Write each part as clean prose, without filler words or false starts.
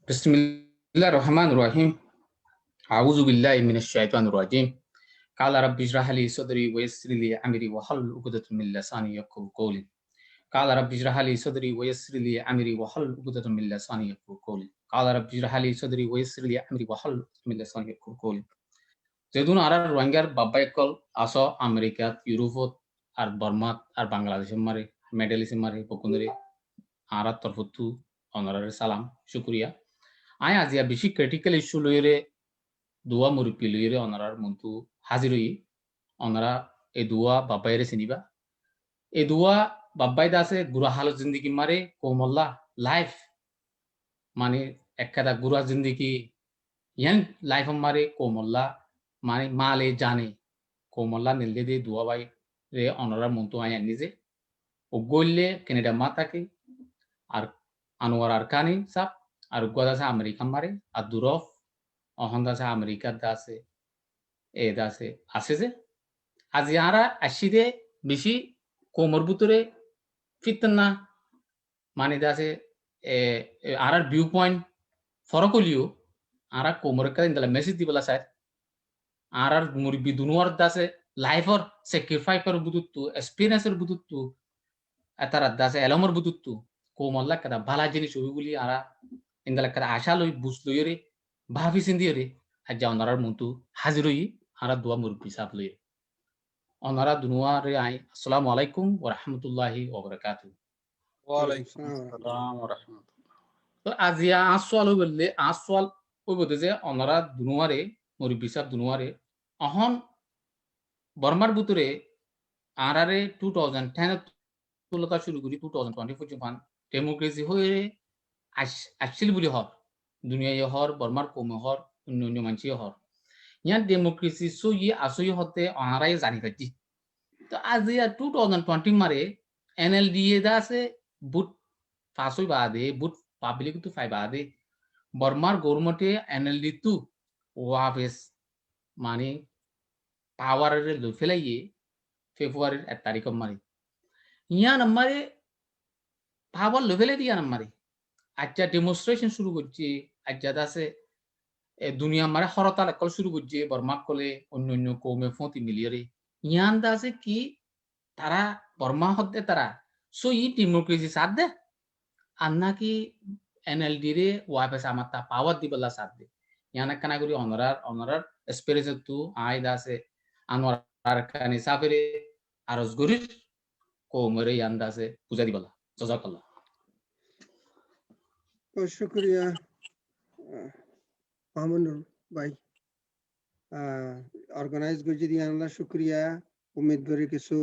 बिस्मिल्लाहिर्रहमानिर्रहीम अऊज़ु बिल्लाहि मिनश शैतानिर रजीम क़ाला रब्बि इश्रह ली सदरी व यस्सिर ली अमरी वहलुल उक़दतम मिन लिसानी यफ़क़हू क़ौली क़ाला रब्बि इश्रह ली सदरी व यस्सिर ली अमरी वहलुल उक़दतम मिन लिसानी यफ़क़हू क़ौली क़ाला रब्बि इश्रह ली सदरी व यस्सिर ली अमरी वहलुल उक़दतम मिन लिसानी यफ़क़हू क़ौली যেদিন আর রোহিঙ্গার বাব্বাইকল আসো আমেরিকাত ইউরোপত আর বর্মাত আর বাংলাদেশের মারে মেডেলিসে মারে পকুন্দরে আর তরফতু অনারারে সালাম শুকরিয়া আয় আজিয়া বেশি ক্রিটিক্যাল ইস্যু লইরে দুয়া মুরুপি লইরে অনারার মন্তু হাজির হই অনারা এই দুয়া বাব্বাইরে চিনিবা এই দুয়া বাব্বাই দাসে গুরা হাল জিন্দিগি মারে কোমল্লা লাইফ মানে একখাদা গুরা জিন্দিগি ইয়ান লাইফ মারে কোমল্লা মানে মালে জানে কোমল্লা নিলদে দে দুয়া বাই রে অনারার মন্তু আয় নিজে ও গইলে কেনেডা মাতাকে আর আনোয়ার আরকানি সাপ আর উগ্গদাসে আমেরিকা মারে আর দুরফ অহন্দাসে আমেরিকার দাসে এ দাসে আছে যে আজ ইয়ারা আসিদে বেশি কোমর ভিতরে ফিতন না মানে দাসে আর ভিউ পয়েন্ট ফরক হলিও আর কোমর কাদিন দালা মেসেজ দিবলা স্যার আর মুরবি দুনুয়ার দাসে লাইফর স্যাক্রিফাইসের বুদুত্তু এক্সপেরিয়েন্সের বুদুত্তু এতারা দাসে এলমর বুদুত্তু কোমল্লা কাদা ভালা জিনিস হইগুলি আরা ইন্দালা কাদা আশা লই বুঝ লইরে ভাবি সিন্দি রে আজ্জা অনারার মন্তু হাজির হই আরা দোয়া মুরব্বি সাপ লই অনারা দুনুয়া রে আই আসসালামু আলাইকুম ওয়া রাহমাতুল্লাহি ওয়া বারাকাতুহু ওয়া আলাইকুম আসসালাম ওয়া রাহমাতুল্লাহ। তো আজিয়া আসওয়াল বললে আসওয়াল ওই বলতে যে অনারা দুনুয়া রে মুরব্বি সাপ দুনুয়া রে অহন বর্মার ভিতরে আরারে 2010 তুলতা শুরু করি 2020 পর্যন্ত ডেমোক্রেসি হয়ে আসছিল বলি হর দুনিয়ায় হর বর্মার কমে হর অন্য মানসি হর ইয়ার ডেমোক্রেসি সই আসই হতে অনারাই জানি পাচ্ছি তো আজ ইয়া 2020 মারে এনএলডিএ দা আছে বুট ফাঁসই বাদে বুট পাবলিক তো ফাই বাদে বর্মার গভর্নমেন্টে এনএলডি তু ওয়াফেস মানে পাওয়ারে লই ফেলাইয়ে ফেব্রুয়ারির 1 তারিখ মারে ইয়া নাম্বারে পাওয়ার লেভেলে দিয়া নাম্বারে আচ্ছা ডেমনস্ট্রেশন শুরু করছে আচ্ছা দাসে দুনিয়া মারে হরতাল একল শুরু করছে বর্মা কলে অন্য অন্য কৌমে ফতি মিলিয়রে ইয়ান দাসে কি তারা বর্মা হতে তারা সো ই ডেমোক্রেসি সাথ দে আর নাকি এনএলডি রে ওয়াইফেস আমার তা পাওয়ার দিবলা সাথ দে ইয়ান কানা করি অনারার এক্সপেরিয়েন্স তু আই দাসে আনোয়ার আরকানি সাফেরে আরজ গরির কৌমরে ইয়ান দাসে পূজা দিবলা জাযাকাল্লাহ। শুক্রিয়া মামুনুর ভাই অর্গানাইজ করছি দিয়ে আনলা শুক্রিয়া উম্মীদ করি কিছু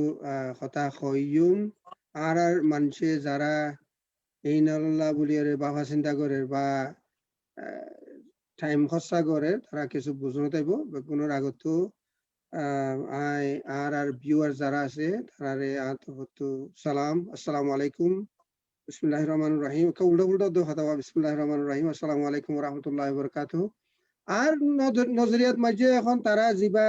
কথা হইয়ুম আর মানুষে যারা এই নাল্লা বলিয়ারে বাবা চিন্তা করে বা টাইম খরচা করে তারা কিছু বুঝনো তাইব বেগুনের আগতো আর ভিউয়ার যারা আছে তারারে আতহতু সালাম আসসালামু আলাইকুম বিসমিল্লাহির রহমানির রহিম উল্টা উল্টা দো হাতাওয়া বিসমিল্লাহির রহমানির রহিম আসসালামু আলাইকুম ওয়া রাহমাতুল্লাহি ওয়া বারাকাতুহু আর নজরিয়াত মাঝে এখন তারা জিবা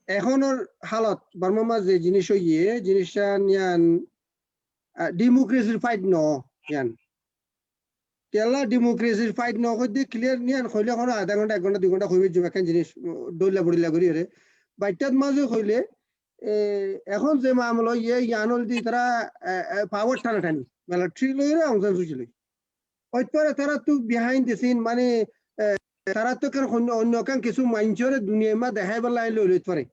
এখনের হালত বর্মা মাঝে জিনিস হইয়ে জিনিসটা নিয়ান ডেমোক্রেসির ফাইট ন ইয়ান কেলা ডেমোক্রেসির ফাইট ন হইতে ক্লিয়ার নিয়ান হইলে এখন আধা ঘন্টা 1 ঘন্টা 2 ঘন্টা হইবে যে একটা জিনিস দইলা বড়িলা করি রে বাইটাত মাঝে হইলে এখন যে মামলা ইয়ানল দি তারা পাওয়ার টানাটানি মিলিটারি লইরে অংশান সুচি লই হইতরে তারা তো বিহাইন্ড দ্য সিন মানে তারা তো কেন অন্য কান কিছু মাইনচরে দুনিয়া মা দেখাই বলাই লইত পারে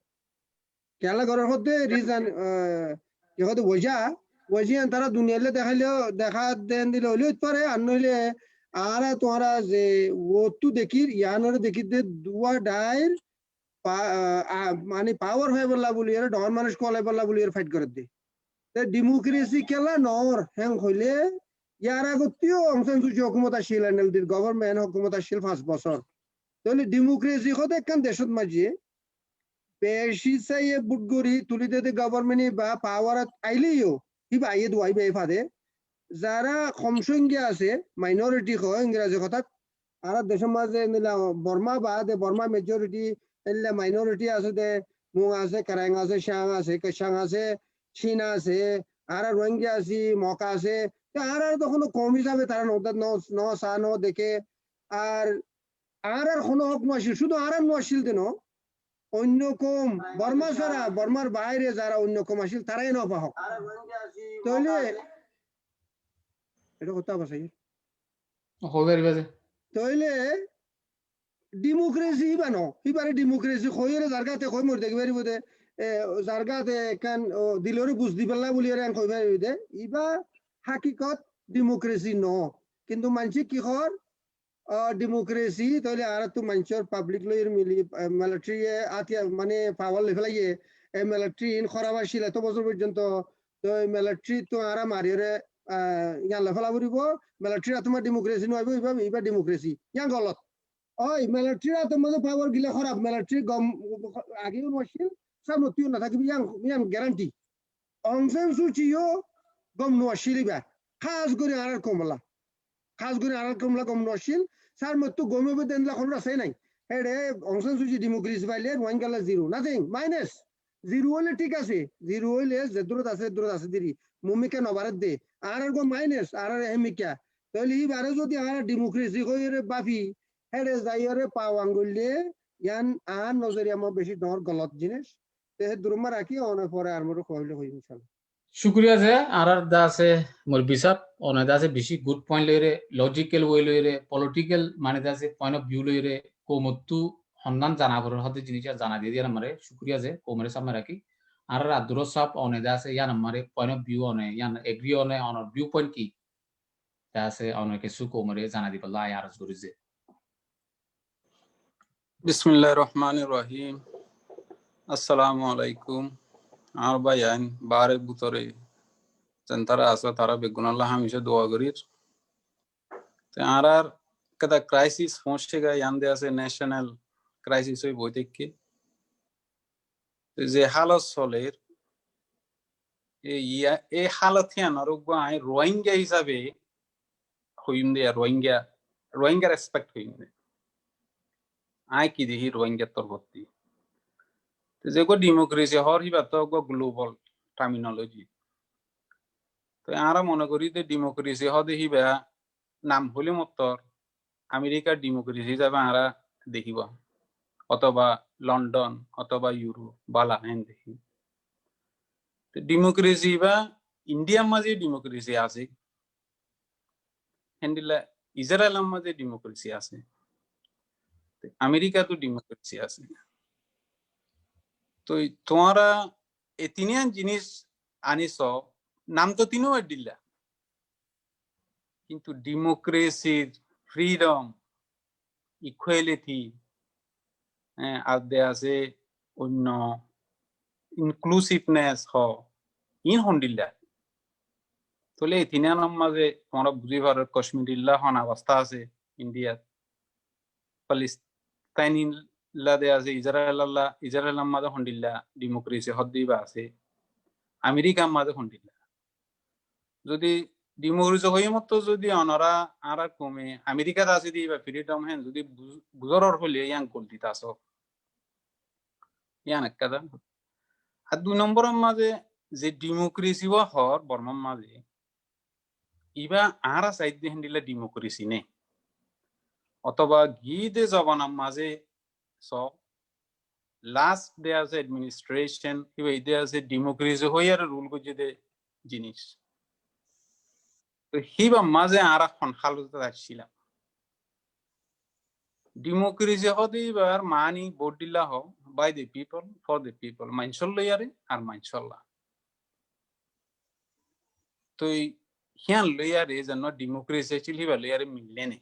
কেলা ঘরের মধ্যে রিজন ইহতে ওয়াজিয়ান তারা দুনিয়ালে দেখা দেন দিলে লইত পারে আর নইলে আর তোরা যে ও তো দেখির ইয়ানরে দেখির দে দুয়া ডাইর মানে পাওয়ার হয়ে বললা বলি আর ডন মানুষ কলে বললা বলি আর ফাইট করে দে ডেমোক্রেসি কেলা নর হ্যাং হইলে ইয়ার আগতেও অংশান সুচি হুকুমত আসিল এনএলডির গভর্নমেন্ট হুকুমত আসিল 5 বছর তাহলে ডেমোক্রেসি হতে একখান দেশত মাঝিয়ে বেশি চাই বুটগরি তুলি দে গভর্নমেন্ট বা পাওয়ার আইলেও কিবা আইয়ে দুয়াই বে ফাদে যারা কম সংখ্যা আছে মাইনরিটি হয় ইংরেজি কথা আর দেশের মাঝে বর্মা বা বর্মা মেজরিটি এলে মাইনরিটি আছে দে মুং আছে কারাং আছে শাং আছে কেশাং আছে চীনা আছে আর রোহিঙ্গা আছে মকা আছে আর তখন কম হিসাবে তারা ন চা ন দেখে আর কোনো হক নছিল শুধু আর নছিল দেন অন্য কম বর্মা ছাড়া বর্মার বাইরে যারা অন্য কম আসিল তারাই নপা হক তাহলে এটা কথা বাসাই তাহলে ডেমোক্রেসি বানো এবারে ডেমোক্রেসি কইরে জায়গাতে কই মর দেখি পারিব দে জায়গাতে কান দিলরে বুঝ দি পেলা বলি আর কই পারিব দে ইবা হাকিকত ডেমোক্রেসি ন কিন্তু মানসি কি হর ডেমোক্রেসি তাহলে আর তো মানুষের পাবলিক লইর মিলি মিলিটারি আতিয়া মানে পাওয়ার লেভেল আইয়ে মিলিটারি ইন খরাব আসিল এত বছর পর্যন্ত তো মিলিটারি তো আর মারিরে ইয়ান লেভেল আবরিব মিলিটারি তোমার ডেমোক্রেসি নইব ইবা ডেমোক্রেসি ইয়ান গলত ওই মিলিটারি তোমাদের পাওয়ার গিলা খরাব মিলিটারি গম আগেও নছিল সামতিও না থাকবি ইয়ান ইয়ান গ্যারান্টি অংশন সুচিও গম নছিলিবা খাস করে আর কমলা খাস করে আর কমলা গম নছিল সার মত গমে বেদেন লাখন আছে নাই হেডে অংশন সুচি ডেমোক্রেসি পাইলে ওয়াইনগালা জিরো নাথিং মাইনাস জিরো হলে ঠিক আছে জিরো হলে যে দূরত আছে দিরি মুমিকে নবারত দে আর গো মাইনাস আর হেমিকা তাহলে এই বারে যদি আর ডেমোক্রেসি কইরে বাফি হেডে যাইরে পাওয়াঙ্গুলে ইয়ান আর নজরিয়া মো বেশি ডর গলত জিনিস তে দুরমা রাখি অনে পরে আর মোর কইলে হই ইনশাআল্লাহ শুক্রিয়া যে আর দা আছে মোর বিচার অনে দা আছে বেশি গুড পয়েন্ট লইরে লজিক্যাল ওয়ে লইরে পলিটিক্যাল মানে দা আছে পয়েন্ট অফ ভিউ লইরে কোমত্তু হন্নান জানাবরের হতে জিনিস জানা দিয়ে দিয়া আমারে শুক্রিয়া যে কোমরে সামনে রাখি আর আদুর সাপ অনে দা আছে ইয়ান আমারে পয়েন্ট অফ ভিউ অনে ইয়ান এগ্রি অনে অনর ভিউ পয়েন্ট কি দা আছে অনে কিছু কোমরে জানা দিবা লাই আর জুরি যে বিসমিল্লাহির রহমানির রহিম আসসালামু আলাইকুম আর ভাইয়ান বারে বুতরে জনতারা আছে তারা বেগুন আল্লাহ হামেশা দোয়া করির তে আর কদা ক্রাইসিস পৌঁছে গা ইয়ান্দে আছে ন্যাশনাল ক্রাইসিস হই বই দেখি যে হালত চলের এই হালত হিয়ান আর আই রোহিঙ্গা হিসাবে হইম দে রোহিঙ্গা রেসপেক্ট হইম দে আই কি দেখি রোহিঙ্গা তরবর্তী যে গো ডেমোক্রেসি হর হিবা তো গো গ্লোবাল টার্মিনোলজি তো আমরা মনে করি যে ডেমোক্রেসি হদে হিবা নাম হলে মতর আমেরিকার ডেমোক্রেসি যাবে আমরা দেখিব অথবা লন্ডন অথবা ইউরোপ বালা হেন দেখি ডেমোক্রেসি বা ইন্ডিয়ার মাঝে ডেমোক্রেসি আছে হ্যান্ডিলা ইসরায়েলের মাঝে ডেমোক্রেসি আছে আমেরিকা তো ডেমোক্রেসি আছে তো তোমরা এই তিনিয়ান জিনিস আনিস নাম তো তিনও দিলা কিন্তু ডেমোক্রেসির ফ্রিডম ইকুয়ালিটি আর দে আছে অন্য ইনক্লুসিভনেস ইন হন্ডিল্লা তাহলে এই তিনিয়ান মাঝে তোমরা বুঝি পারো কাশ্মীরিল্লা হন অবস্থা আছে ইন্ডিয়ার পালিস্তাইন দে আছে ইসরায়েলের মাঝে হন্ডিল্লা ডেমোক্রেসি হদ্দিবা আছে আমেরিকার মাঝে হন্ডিল্লা যদি ডেমোক্রেসি হয়ে মতো যদি অনরা আর কমে আমেরিকাতে আছে দি বা ফ্রিডম হেন যদি বুজরর হলে ইয়াং কল দিতা আস ইয়ান একটা আর 2 নম্বরের মাঝে যে ডেমোক্রেসি হর বর্মার মাঝে ইবা আর সাইড দিয়ে হ্যান্ডিলা ডেমোক্রেসি নে অথবা গিদে জবানার মাঝে স লাস্ট দে আছে অ্যাডমিনিস্ট্রেশন ইবা ইদে আছে ডেমোক্রেসি হই আর রুল করছে দে জিনিস তো হিবা মাঝে আর এখন হালতে আসছিলাম ডেমোক্রেসি হতে এবার মানি ভোট দিলা হ by the people for the people মাইনসল লইয়ারে আর মাইনসল্লা তো হিয়ান লইয়ারে যেন ডেমোক্রেসি ছিল হিবা লইয়ারে মিললে নে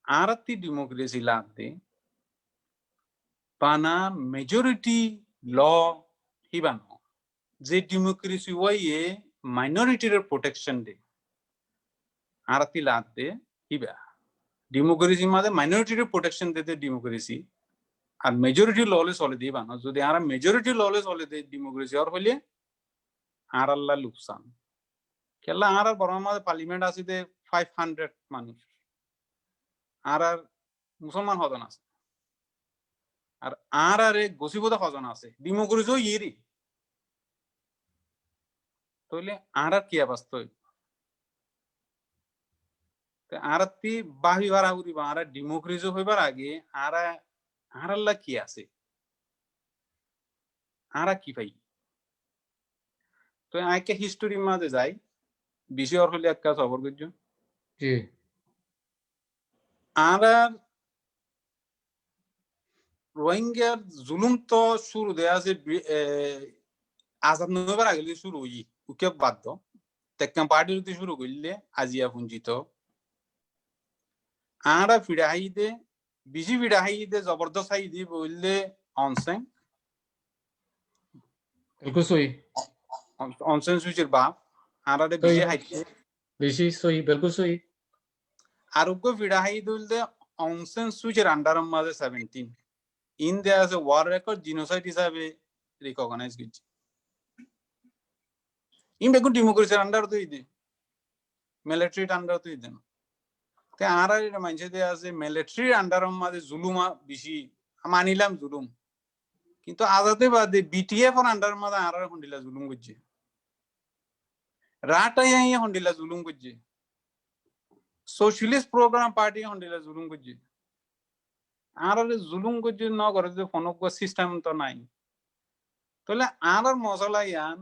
আর তি ডেমোক্রেসি লাগতে পানা মেজরিটি ল হিবান যে ডেমোক্রেসি ওয়াইয়ে মাইনরিটির প্রোটেকশন দে আর তি লাগতে হিবা ডেমোক্রেসি মাঝে মাইনরিটির প্রোটেকশন দিতে ডেমোক্রেসি আর মেজরিটি ললে চলে দিবা না যদি আর মেজরিটি ললে চলে দে ডেমোক্রেসি আর হইলে আর আল্লাহ লুকসান কেলা আর বর্মা মাঝে পার্লিমেন্ট আছে দে 500 মানুষ আর মুসলমান হজন আছে আর আর গসিবদা হজন আছে ডেমোক্রেসি ইরি তাহলে আর কি অবস্থা হইব আরাতি বাহি বাড়া উড়িব আর ডেমোক্রেসি হইবার আগে আরাল্লা কি আছে আরা কি পাই তো আইকে হিস্টোরির মাঝে যাই বিষয় হলে এক কাজ খবর করছো জি আর রোহিঙ্গার জুলুম তো শুরু দেয়া আছে আজাদ নবার আগে শুরু হই উকে বাধ্য তেকাম পার্টি যদি শুরু করলে আজিয়া পুঞ্জিত আরা ফিরে হাইদে বিজি ফিরে হাইদে জবরদস্ত হাইদি বললে অনসেন बिल्कुल सही অনসেন সুইচের বাপ আরারে বিজি হাইতে বেশি সহি বিলকুল সহি আরোগ্য ফিরে হাই বললে অনসেন সুইচের আন্ডার মাঝে 17 ইন দেয়ার আছে ওয়ার রেকর্ড জিনোসাইড হিসাবে রিকগনাইজ করছে ইন বেগুন ডেমোক্রেসির আন্ডার তো ইদে মিলিটারির আন্ডার তো ইদে না তে আর এটা মানছে দেয়া আছে মিলিটারির আন্ডার মাঝে জুলুমা বেশি মানিলাম জুলুম কিন্তু আজাদে বাদে বিটিএফ এর আন্ডার মাঝে আর হন্ডিলা জুলুম করছে রাটাই হন্ডিলা জুলুম করছে সোশ্যালিস্ট প্রোগ্রাম পার্টি হন্ডিলা জুলুম করছে আর জুলুম করছে ন করে যে ফোনক সিস্টেম তো নাই তাহলে আর মশলা ইয়ান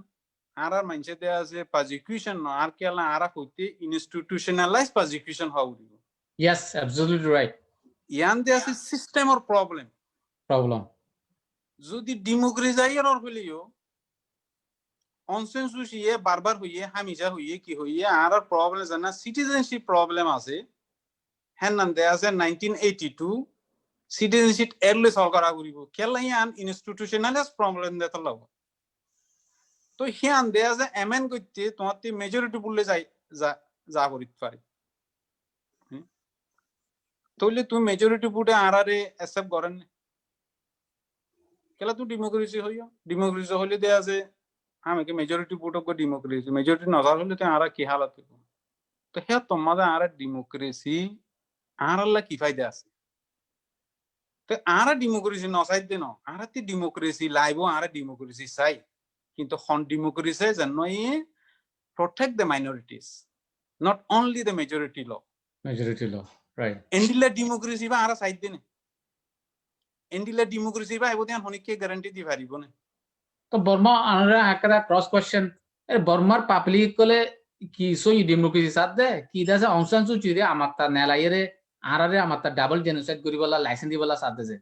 আর মানছে দেয়া আছে প্রসিকিউশন ন আর কেলা আর হইতে ইনস্টিটিউশনালাইজ প্রসিকিউশন হওয়া উচিত yes absolutely right ইয়ান দেয়া আছে সিস্টেমের প্রবলেম যদি ডেমোক্রেসি আর হইলেও অনসেনসুস ইয়ে বারবার হইয়ে হামিজা হইয়ে কি হইয়ে আর প্রবলেম জানা সিটিজেনশিপ প্রবলেম আছে হ্যাঁ নাম দেয়া আছে 1982 সিটিজেনশিপ এরলে সলভ করা করিব কেলা ইয়ান ইনস্টিটিউশনালাইজ প্রবলেম দেতা লাভ তো হিয়ান দেয়া আছে এমএন করতে তোমার মেজরিটি বললে যাই যা করিতে পারে তাহলে তুমি মেজরিটি বুটে আরারে অ্যাকসেপ্ট করেন কেলা তুই ডেমোক্রেসি হইলে দেয়া আছে আমাকে মেজরিটি বুটক ডেমোক্রেসি মেজরিটি নজার হলে তুই আরা কি হালত হইব তো হ্যাঁ তোমাদের আর ডেমোক্রেসি আরাল্লা কি ফায়দা আছে তো আর ডেমোক্রেসি নসাই দে ন আর ডেমোক্রেসি লাইব আর ডেমোক্রেসি চাই কিন্তু হন ডেমোক্রেসি যেন protect the minorities not only the majority law right এন্ডিলা ডেমোক্রেসি বা আর সাইড দেনে এন্ডিলা ডেমোক্রেসি বা এবদিন হনিকে গ্যারান্টি দি পারিব না তো বর্মা আনরা আকরা ক্রস কোশ্চেন এ বর্মার পাবলিক কোলে কি সই ডেমোক্রেসি সাথ দে কি দাসে অংশান সুচি রে আমারটা নেলাইরে আরারে আমারটা ডাবল জেনোসাইড করিবলা লাইসেন্স দিবলা সাথ দে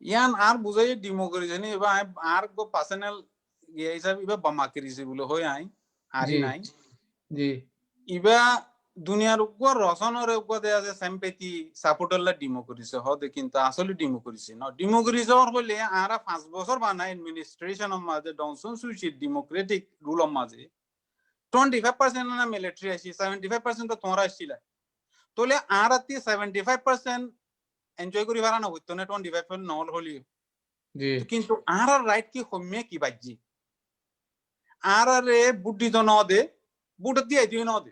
ইয়ান আর বুঝাই ডেমোক্রেসি নি বা আর গো পার্সোনাল ইয়ে হিসাব ইবা বামাকরিসি বলে হই আই আরি নাই জি ইবা দুনিয়ার উপর রসনের উপর দেয়া আছে সিম্পেথি সাপোর্টারলা ডেমোক্রেসি হদে কিন্তু আসলে ডেমোক্রেসি না ডেমোক্রেসি হলে আর 5 বছর বানাই অ্যাডমিনিস্ট্রেশন অফ মাঝে ডনসন সুইচ ডেমোক্রেটিক রুল অফ মাঝে 25% না মিলিটারি আসি 75% তো তোমরা আসছিল তাহলে আর 75% এনজয় করি পারা না হইতো না 25% নল হলি জি কিন্তু আর রাইট কি হমে কি বাজি আর রে বুদ্ধি তো ন দে বুট দিয়ে দিও ন দে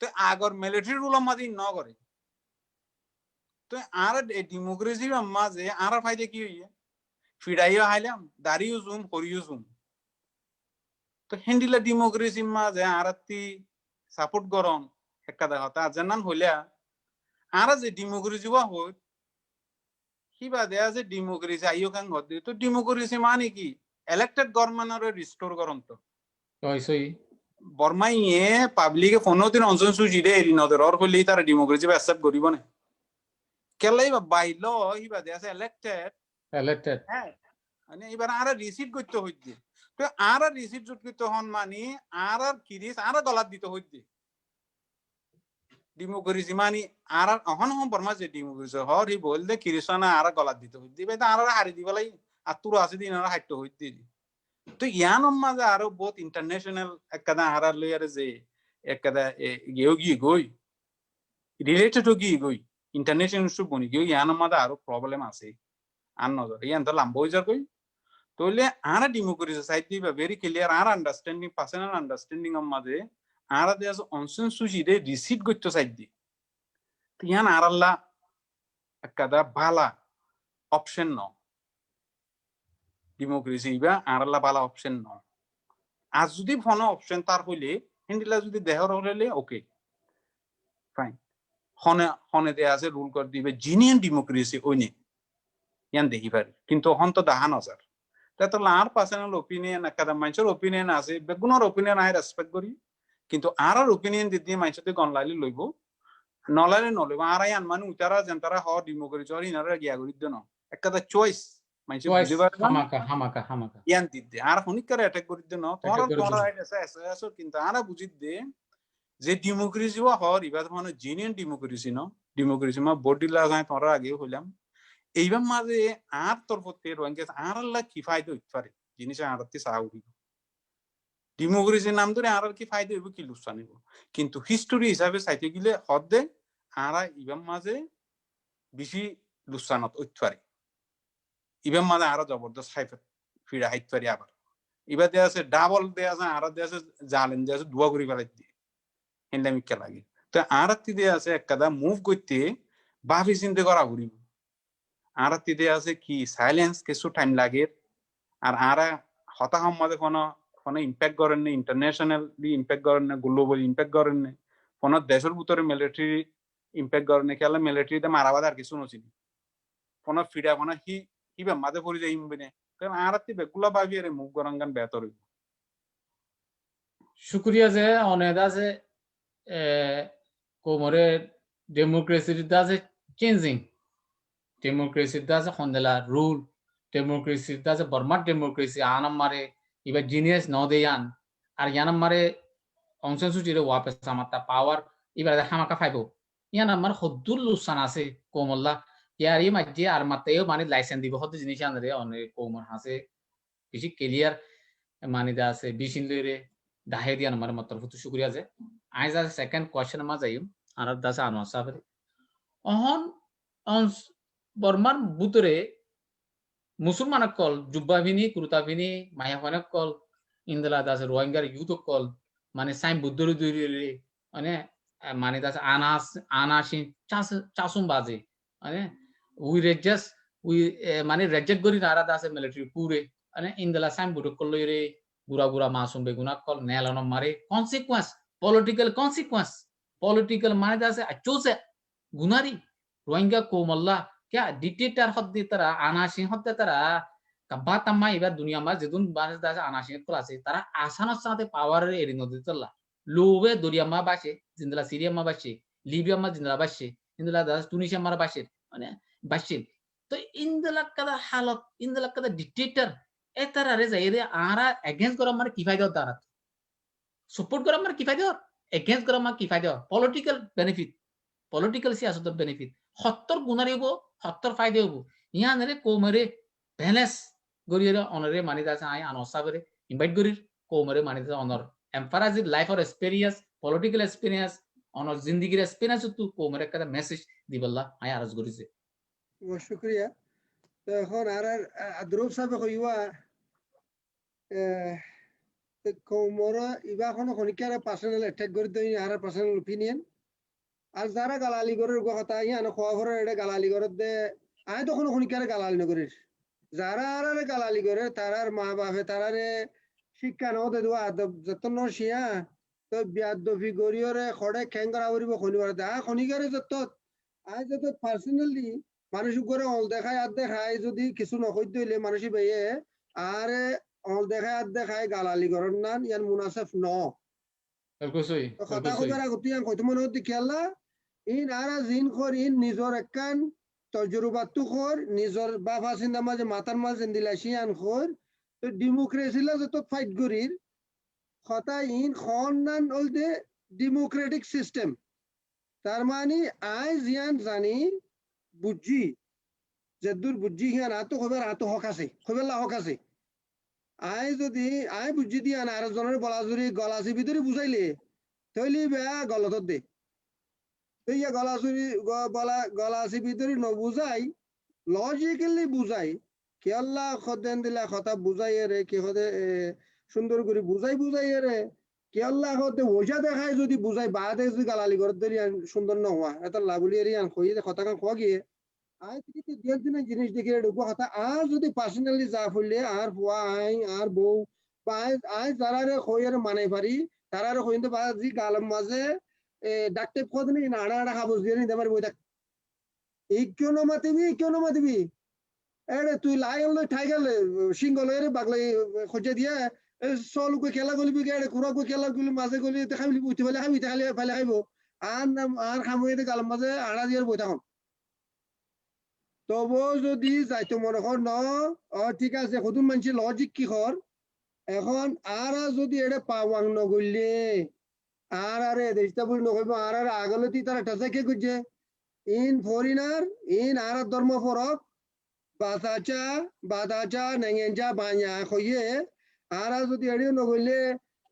তো আগর মিলিটারি রুল মাঝে ন করে তো আর ডেমোক্রেসি মাঝে আর ফাইদে কি হইয়ে ফিরাইও হাইলাম দাঁড়িয়ে জুম করিও জুম তো হেন্ডিলা ডেমোক্রেসি মাঝে আর সাপোর্ট করন একটা দেখা তা জানান হইলা আর যে ডেমোক্রেসি হই কিবা দেয়া যে ডেমোক্রেসি আইও কাং হতে তো ডেমোক্রেসি মানে কি ইলেক্টেড গভর্নমেন্টরে রিস্টোর করন তো সই বর্মাই এ পাবলিকে ফোন দিন অনসন সুজি দে এরি নদর অর হইলেই তারা ডেমোক্রেসি অ্যাকসেপ্ট করিব না কেলাই বা বাই ল হিবা দেয়া আছে ইলেক্টেড হ্যাঁ মানে এবার আর রিসিট করতে হইছে তো আর রিসিট করতে হন মানে আর কিরিস আর গলাত দিতে হইছে ডেমোক্রেসি মানে আর অহন হন বর্মা যে ডেমোক্রেসি হর হি বলদে কিরিসানা আর গলাত দিতে হইছে বেটা আর হারি দিবলাই আর তুর আছে দিন আর হাইট হইছে তো ইয়ান মাঝে আরো বহুত ইন্টারন্যাশনাল একদা হারার লয়ারে যে একদা গিয়ে গই রিলেটেড গই ইন্টারন্যাশনাল ইস্যু বনি গিয়ে ইয়ান মাঝে আরো প্রবলেম আছে আর নজর ইয়ান তো লাম্ব হয়ে যার তাহলে আর ডেমোক্রেসি সাইড দিবা ভেরি ক্লিয়ার আর আন্ডারস্ট্যান্ডিং পার্সোনাল আন্ডারস্ট্যান্ডিং মাঝে আর দেয়া অনসেন সুচি দে রিসিট করতে সাইড দি তো ইয়ান আর আল্লাহ একদা ভালা অপশন ন ডেমোক্রেসি বা আর আল্লাহ ভালা অপশন ন আর যদি ফোন অপশন তার হইলে হিন্দিলা যদি দেহর হলে ওকে ফাইন হনে হনে দেয়া আছে রুল করে দিবে জিনিয়ান ডেমোক্রেসি ওইনে ইয়ান দেখি পারি কিন্তু হন তো দাহান আসার তাই তো আর পার্সোনাল ওপিনিয়ন একটা মানুষের ওপিনিয়ন আছে বেগুনের ওপিনিয়ন আই রেসপেক্ট করি কিন্তু আর ওপিনিয়ন দিদি মানুষতে গন লাইলে লইব নলাইলে নলইব আর আই আনমানি উতারা যেনতারা হ ডেমোক্রেসি আর ইনারা গিয়া করি দেন একটা চয়েস মানুষ বুঝি পারবা হামাকা ইয়ান দিতে আর হনিকারে অ্যাটাক করি দেন তোরা রাইট আছে আছে কিন্তু আর বুঝি দে যে ডেমোক্রেসি হর ইবাদ মানে জিনিয়ান ডেমোক্রেসি ন ডেমোক্রেসি মা বডি লাগায় তোরা আগে হইলাম এইবার মাঝে আর তোর প্রতি রোহিঙ্গা আর আল্লাহ কি ফায়দা হইতে পারে জিনিস আর সাহায্য ডেমোক্রেসির নাম ধরে আর কি ফায়দা হইব কি লুসান হইব কিন্তু হিস্টোরি হিসাবে চাইতে গেলে হদে আর ইবাম মাঝে বেশি লুসানত হইতে পারে ইবাম মাঝে আরো জবরদস্ত হাইফে ফিরে হাইতে পারি আবার এবার দেয়া আছে ডাবল দেয়া আছে আর দেয়া আছে জালেন দেয়া আছে দুয়া করি ফেলাই দিয়ে হেন্ডামিকা লাগে তো আর দেয়া আছে একটা মুভ করতে ভাবি চিন্তা করা ঘুরিব আর দেয়া আছে কি সাইলেন্স কিছু টাইম লাগে আর হতাহম মাঝে কোনো ইম্প্যাক্ট করেন না ইন্টারন্যাশনালি ইম্প্যাক্ট করেন না গ্লোবাল ইম্প্যাক্ট করেন না কোনো দেশের ভিতরে মিলিটারি ইম্প্যাক্ট করেন না খেলা মিলিটারিতে মারাবাদ আর কিছু নছিল কোনো ফিডা কোনো হিবে মাঝে পড়ে যাই ইমবিনে কারণ আর বেগুলা ভাবি আরে মুখ গরঙ্গান বেতর হইব শুক্রিয়া যে অনেক আছে কোমরে ডেমোক্রেসির আছে চেঞ্জিং ডেমোক্রেসির আছে খন্দেলা রুল ডেমোক্রেসির আছে বর্মার ডেমোক্রেসি আনাম মারে এবার জিনিয়াস ন দেয়ান আর ইয়ানাম মারে অংশন সুচিরে ওয়াপেস আমারটা পাওয়ার এবার হামাকা ফাইব ইয়ান আমার হদ্দুর লুসান আছে কোমল্লা ইয়ার ই মাঝে আর মাত্তেও মানে লাইসেন্স দিব হদ্দু জিনিস আনরে অনেক কোমর হাসে বেশি ক্লিয়ার মানে দা আছে বিশিন লইরে দাহে দিয়ান আমার মাত্র ফুতু শুকরিয়া যে আইজ আছে সেকেন্ড কোশ্চেন মা যাইম আর দাসা আনোয়ার সাহেব অহন বর্মার বুতরে মুসলমান কল জুব্বাভিনী কুরতাভিনী মায়াফানক কল ইন্দলা দাস রোহিঙ্গার ইউথ কল মানে সাইম বুদ্ধরি দুইরে মানে দাস আনাসি চাসুম বাজে মানে উই রেজাস উই মানে রেজেক্ট করি নারা দাস মিলিটারি পুরে মানে ইন্দলা সাইম বুদ্ধ কল রে গুরা মাসুম বেগুনা কল নেলানো মারে কনসিকুয়েন্স পলিটিক্যাল মানে দাস আচোসে গুনারি রোহিঙ্গা কোমল্লা क्या डिक्टेटर हद्दी तरा आनासिन हद्दे तरा कब्बा तम्मा इबा दुनिया मा जेदुन बाने दासा आनासिन क्लासे तरा आसानो साथे पावर रे एरि नदि तल्ला लोबे दुनिया मा बासे जिंदला सीरिया मा बासे लिबिया मा जिंदला बासे जिंदला दास तुनिसिया मा बासे माने बासे तो इंदला कदा हालत इंदला कदा डिक्टेटर ए तरा रे जाइरे आरा अगेंस्ट करा माने की फायदा दारा सपोर्ट करा माने की फायदा अगेंस्ट करा माने की फायदा पॉलिटिकल सियासत बेनिफिट 70 গুণারি হবো 70 ফায়দা হবো ইয়ানরে কোমরে ব্যালেন্স গরিরে অনরে মানি দাসা আই আনসাবরে ইনভাইট গরির কোমরে মানি দাসা অনর এমফারাইজ লাইফ অর এক্সপেরিয়েন্স পলিটিক্যাল এক্সপেরিয়েন্স অনর জিন্দেগির এক্সপেরিয়েন্স তু কোমরে একটা মেসেজ দিবল্লা আই আরজ গরিছে শুকরিয়া তো এখন আর আদ্রুপ সাহেব কইবা কোমরা ইবা কোনো খনিকারে পার্সোনাল অ্যাটাক করি দেই আর পার্সোনাল ওপিনিয়ন আর যারা গালালি করার কথা ইয়ানো খোয়া ঘরের এটা গালালি করার দে আয় তখন খনিকারে গালালি নগরের যারা আরে গালালি করে তারার মা বাপে তারারে শিক্ষা ন দে দেওয়া যতন শিয়া তো বিয়াদফি গরিয়রে খড়ে খ্যাং করা করিব খনিবার দে খনিকারে যত আয় যত পার্সোনালি মানুষ করে অল দেখায় আর দেখায় যদি কিছু নকই দিলে মানুষ বেয়ে আর অল দেখায় আর দেখায় গালালি করার নান ইয়ান মুনাসেফ ন কথা কইবার আগতে ইয়ান কইতো মনে হতে খেলা ইন আরা জিন খর ইন নিজর একখান তজরুবাতু খর নিজর বাবা সিন্দা মাঝে মাতার মাঝে দিলাসি আন খর তো ডেমোক্রেসিলা যত ফাইট করির কথা ইন খন নান অলদে ডেমোক্রেটিক সিস্টেম তার মানে আই জিয়ান জানি বুঝি যেদুর বুঝি হিয়ান আতো খবর আতো হক আছে খবরলা হক আছে আই যদি আই বুঝি দিয়া না আর জনের বলাজুরি গলাসি ভিতরে বুঝাইলে তৈলি বেয়া গলত দে ইয়া গলাসি ভিতরে নবুঝাই লজিক্যালি বুঝাই কে আল্লাহ খদেন দিলা কথা বুঝাই রে কে হদে সুন্দর করে বুঝাই রে কে আল্লাহ হতে ওজা দেখায় যদি বুঝাই বাদে যদি গালালি করে ধরি সুন্দর ন হওয়া এত লাগুলি এর কই কথা কান খোয়া গিয়ে আই থেকে দেড় দিনের জিনিস দেখে ঢুকবো কথা আর যদি পার্সোনালি যা ফুললে আর ফুয়া আই আর বউ আজ তারারে কইয়ের মানে পারি তারারে কইতে বাজি গালম মাঝে ডাক্তার কদনি না আড়া খাবো দিয়ে নিতে পারি বই এই কেন মাতিবি এরে তুই লাইন লই ঠাইগালে সিংহ লই রে বাগলাই খোঁজে দিয়া সল কই খেলা গলিবি গে কুড়া কই খেলা গলি মাঝে গলি দেখাবি উঠি ফেলে খাবি তাহলে ফেলে খাইবো আর খামুইতে গালম মাঝে আড়া দিয়ে বই থাকুন তবু যদি যাইতো মনে কর ন ঠিক আছে কতুন মানুষের লজিক কি কর এখন আর যদি এটা পাওয়াং নগরলে আর আরে দেশটা বলি নকইব আর আগলতি তারা টাসা কে করছে ইন ফরিনার ইন আর ধর্ম ফরক বাতাচা নেঙ্গেঞ্চা বাñা কইয়ে আর যদি এড়িও নগরলে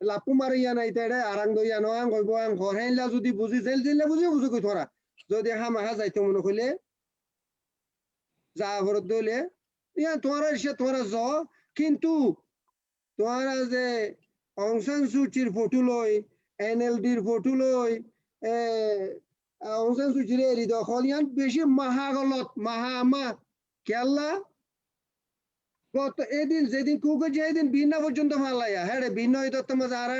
লাপু মারিয়া নাই তেড়ে আরাং দইয়া নয়াং কইব আং ঘরেলা যদি বুঝি জেল জেলে বুঝি কই থরা যদি হামাহা যাইতো মনে কইলে যা ভরত দইলে ইয়া তোমারা জ কিন্তু তোমারা যে অং সান সুচির ফটো লই এনএলডির ফটো লই অং সান সুচির এরি দখল ইয়ান বেশি মাহামা কেল্লা গত এদিন যেদিন কুকে যেদিন বিনা পর্যন্ত মালাইয়া হ্যাঁ বিনা হইতো তোমার আর